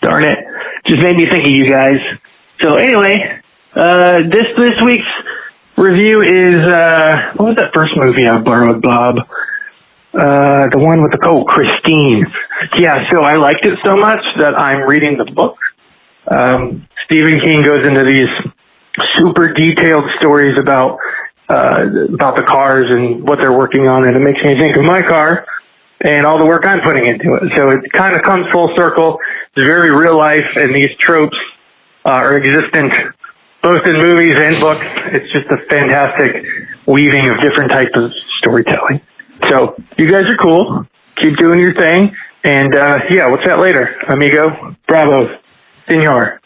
darn it, just made me think of you guys. So anyway, this week's review is, what was that first movie I borrowed, Bob? The one with Christine. Yeah, so I liked it so much that I'm reading the book. Stephen King goes into these super detailed stories about the cars and what they're working on, and it makes me think of my car and all the work I'm putting into it. So it kind of comes full circle. It's very real life, and these tropes are existent both in movies and books. It's just a fantastic weaving of different types of storytelling. So you guys are cool. Keep doing your thing. And we'll chat later, amigo. Bravo. Senor.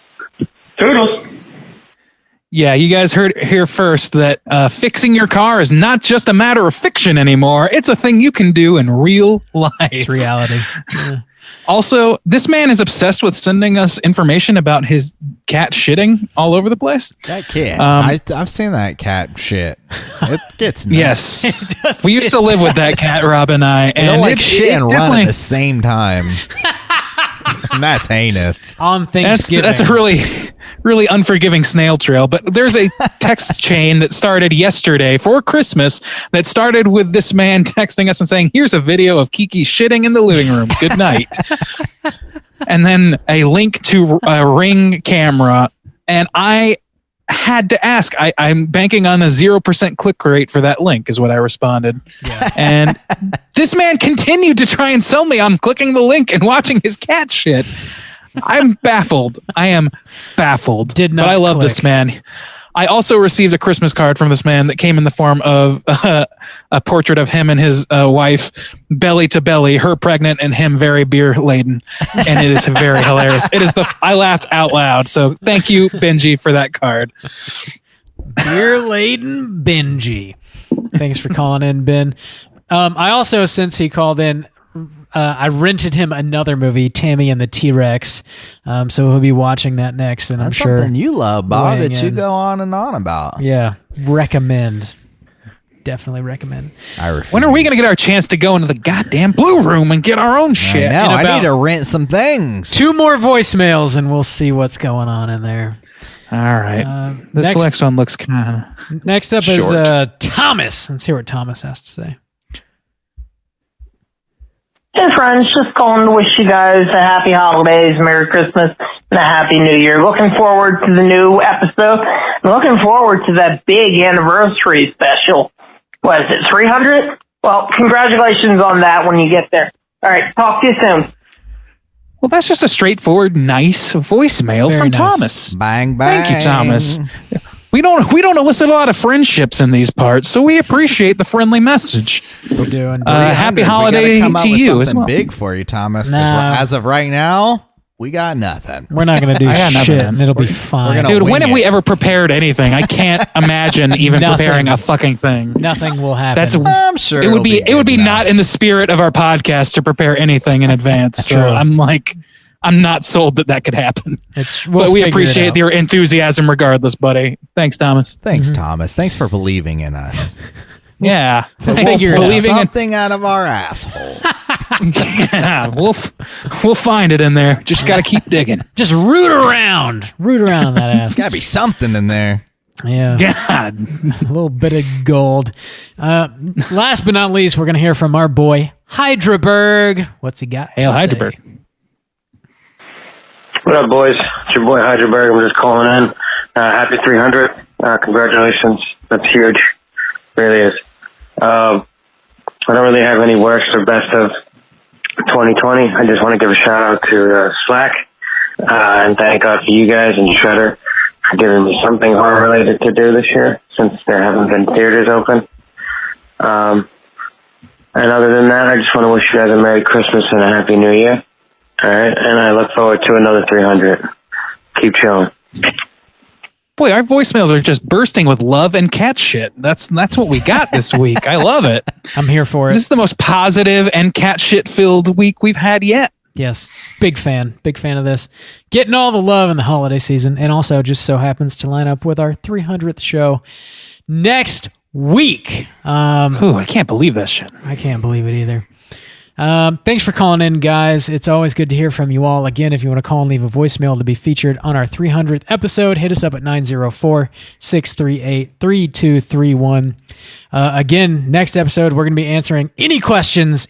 Toodles. Yeah, you guys heard it here first that fixing your car is not just a matter of fiction anymore. It's a thing you can do in real life. It's reality. Yeah. Also, this man is obsessed with sending us information about his cat shitting all over the place. That cat. I've seen that cat shit. It gets nuts. Yes. We used to live with that cat, Rob and I. And like shit and run at the same time. And that's heinous. On Thanksgiving. That's a really, really unforgiving snail trail. But there's a text chain that started yesterday for Christmas that started with this man texting us and saying, here's a video of Kiki shitting in the living room. Good night. And then a link to a Ring camera. And I had to ask, I'm banking on a 0% click rate for that link is what I responded. Yeah. And this man continued to try and sell me on clicking the link and watching his cat shit. I'm baffled. I am baffled. Did not but I love click. this man. I also received a Christmas card from this man that came in the form of a portrait of him and his wife, belly to belly, her pregnant and him very beer laden. And it is very hilarious. I laughed out loud. So thank you, Benji, for that card. Beer laden Benji. Thanks for calling in, Ben. I also, since he called in, I rented him another movie, Tammy and the T-Rex. So he'll be watching that next, and That's I'm sure something you love, Bob, that you in. go on and on about. Yeah, recommend. Definitely recommend. I refuse. When are we going to get our chance to go into the goddamn Blue Room and get our own shit? I know. I need to rent some things. 2 more voicemails, and we'll see what's going on in there. All right. This next one looks kind of Next up short. is Thomas. Let's hear what Thomas has to say. Hey friends, just calling to wish you guys a happy holidays, Merry Christmas, and a Happy New Year. Looking forward to the new episode. I'm looking forward to that big anniversary special. What is it, 300? Well, congratulations on that when you get there. All right, talk to you soon. Well, that's just a straightforward, nice voicemail Very from nice. Thomas. Bang, bang. Thank you, Thomas. We don't elicit a lot of friendships in these parts, so we appreciate the friendly message. We're doing Happy holiday We gotta come up to with you as something well. big for you, Thomas. 'Cause No. as of right now, we got nothing. We're not going to do I got shit. nothing. It'll be fine. gonna Dude, when wing have it. we ever prepared anything? I can't imagine even Nothing. preparing a fucking thing. Nothing will happen. That's I'm sure it would be good enough. not in the spirit of our podcast to prepare anything in advance. So True. I'm not sold that could happen. We'll but we figure it appreciate out. your enthusiasm regardless, buddy. Thanks, Thomas. Thanks, Thomas. Thanks for believing in us. Yeah. We'll Thank figure you it for out. believing in Something out of our asshole. Yeah, we'll find it in there. Just got to keep digging. Just root around in that ass. Got to be something in there. Yeah. God. A little bit of gold. Last but not least, we're going to hear from our boy, Hydraberg. What's he got? Hail to say? Hydraberg. What up, boys? It's your boy Hydraberg. I'm just calling in. Happy 300. Congratulations. That's huge. Really is. I don't really have any worst or best of 2020. I just want to give a shout out to Slack and thank God for you guys and Shredder for giving me something horror related to do this year since there haven't been theaters open. And other than that, I just want to wish you guys a Merry Christmas and a Happy New Year. All right, and I look forward to another 300. Keep chilling. Boy, our voicemails are just bursting with love and cat shit. That's what we got this week. I love it. I'm here for it. This is the most positive and cat shit filled week we've had yet. Yes. Big fan of this. Getting all the love in the holiday season, and also just so happens to line up with our 300th show next week. Ooh, I can't believe that shit. I can't believe it either. Thanks for calling in, guys. It's always good to hear from you all. Again, if you want to call and leave a voicemail to be featured on our 300th episode, hit us up at 904-638-3231. Again, next episode, we're going to be answering any questions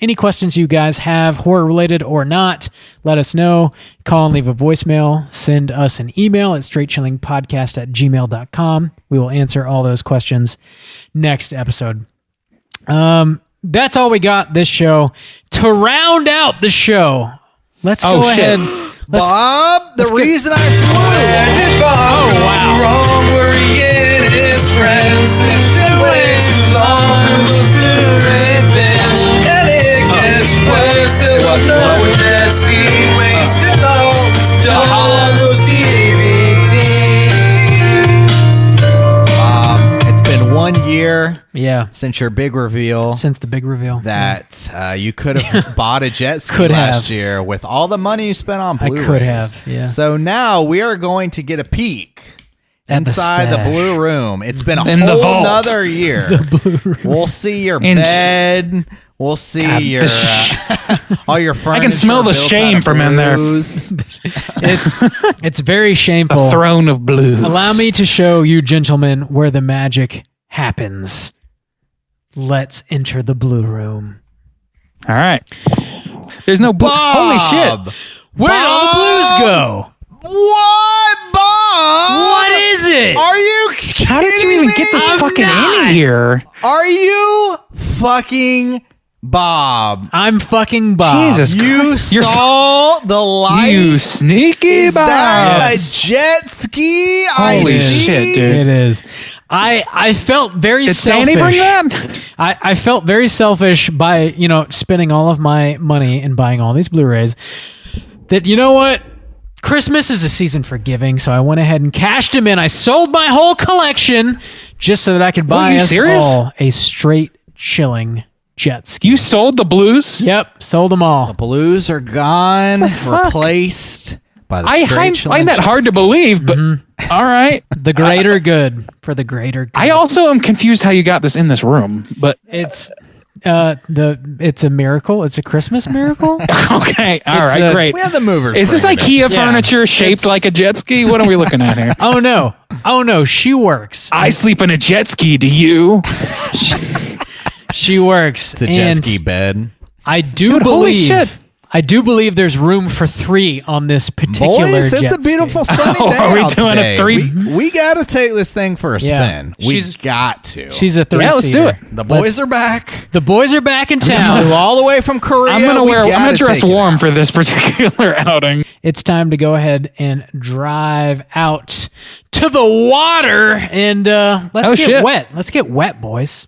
you guys have, horror related or not. Let us know. Call and leave a voicemail. Send us an email at straightchillingpodcast@gmail.com. We will answer all those questions next episode. That's all we got this show. To round out the show, let's go ahead. Bob, the reason I flew. Oh, wow. Wrong, were he and his friends? It's been way too long through those Blu-ray bins. And it gets worse till I'm done with that ski. Wasting all this dough on those DVDs. It's been 1 year Yeah. since your big reveal Since the big reveal. that you could have bought a jet ski Could last have. year with all the money you spent on I Blu-rays. could have, yeah. So now we are going to get a peek At the inside the stash. blue room. It's been a In the whole vault. nother year. We'll see your In- bed. We'll see God, your all your furniture. I can smell the built shame out of from in there. blues. It's very shameful. A throne of blues. Allow me to show you gentlemen where the magic happens. Let's enter the blue room. All right. There's no blue. Holy shit. Where did all the blues go? What, Bob? What is it? Are you kidding How did you even get this I'm fucking not. in here? Are you fucking Bob? I'm fucking Bob. Jesus You Christ. You're saw the light. You sneaky Is that Bob. a jet ski? I Holy see. shit, dude. It is. I felt very Did selfish. Sandy bring that? I felt very selfish by, spending all of my money and buying all these Blu-rays. That, you know what? Christmas is a season for giving, so I went ahead and cashed them in. I sold my whole collection just so that I could buy you us serious? all a straight chilling jet ski. You sold the blues? Yep, sold them all. Blues are gone, replaced by the I straight find that hard to believe, but all right. The greater good for the greater good. I also am confused how you got this in this room, but It's a miracle. It's a Christmas miracle. okay. All It's right, a- great. We have the movers. Is this bring it in. IKEA Yeah. furniture shaped It's- like a jet ski? What are we looking at here? Oh no, she works. I sleep in a jet ski. Do you? She works. It's a jet And ski bed. I do Dude, holy believe. shit. I do believe there's room for 3 on this particular Boys, it's jet a beautiful ski. sunny Oh, day are we out doing a today. three? We got to take this thing for a Yeah. spin. We She's- got to. She's a 3. Yeah, let's do it. The boys are back. The boys are back in Flew town. all the way from Korea. I'm gonna We I'm gotta gonna dress take it warm out. for this particular outing. It's time to go ahead and drive out to the water and let's Oh, get shit. wet. Let's get wet, boys.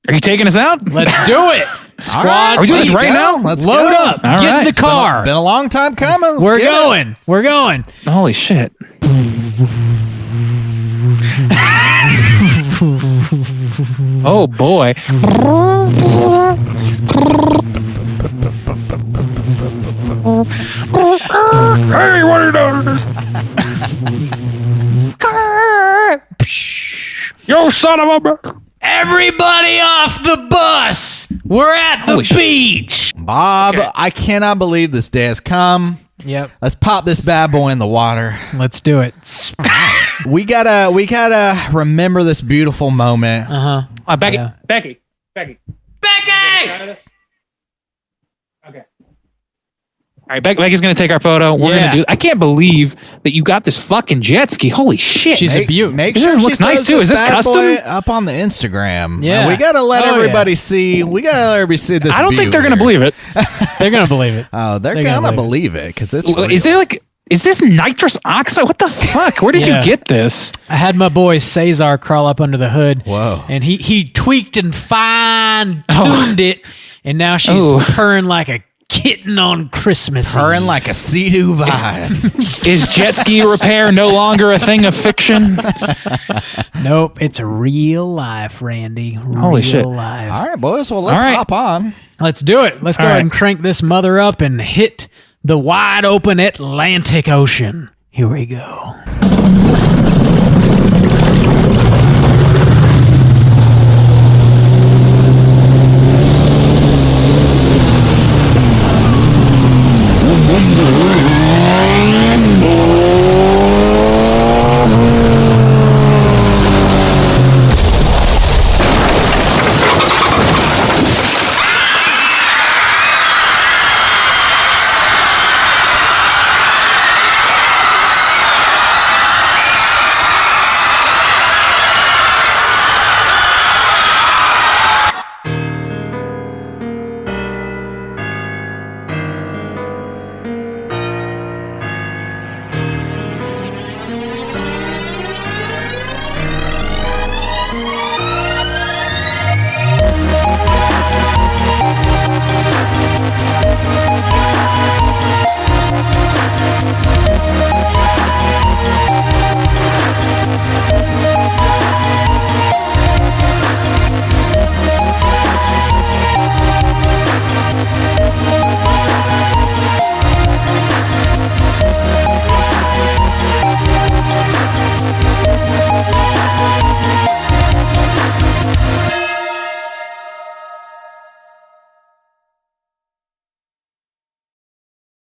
Are you taking us out? Let's do it. Squad, Are we doing this right now? Let's load go. up. All Get right. in the It's car. Been a long time coming. Let's We're get it. going. We're going. Holy shit. Oh boy. Hey, what are you doing? Yo, son of a bitch. Everybody off the bus. We're at the Holy shit. beach. Bob, I cannot believe this day has come. Yep. Let's pop this bad boy in the water. Let's do it. We gotta remember this beautiful moment. Becky. Yeah. Becky. Becky! Okay. All right, Becky's going to take our photo. We're Yeah. going to do. I can't believe that you got this fucking jet ski. Holy shit! She's a beaut. Make This sure looks she nice, throws too. Is this bad custom? boy up on the Instagram. Yeah. We gotta let Oh, everybody see. We gotta let everybody see this. I don't think beaut they're going to here. believe it. They're going to believe it. Oh, they're They're gonna gonna believe it because it's. Well, real. is there like? Is this nitrous oxide? What the fuck? Where did Yeah. you get this? I had my boy Cesar crawl up under the hood. Whoa. And he tweaked and fine-tuned it, and now she's Oh. purring like a kitten on Christmas purring Eve. like a Sea-Doo vibe? Is jet ski repair no longer a thing of fiction? Nope, it's real life, Randy. Holy real shit. life. All right, boys. Well, let's All right. hop on. Let's do it. Let's go All ahead right. and crank this mother up and hit the wide open Atlantic Ocean. Here we go.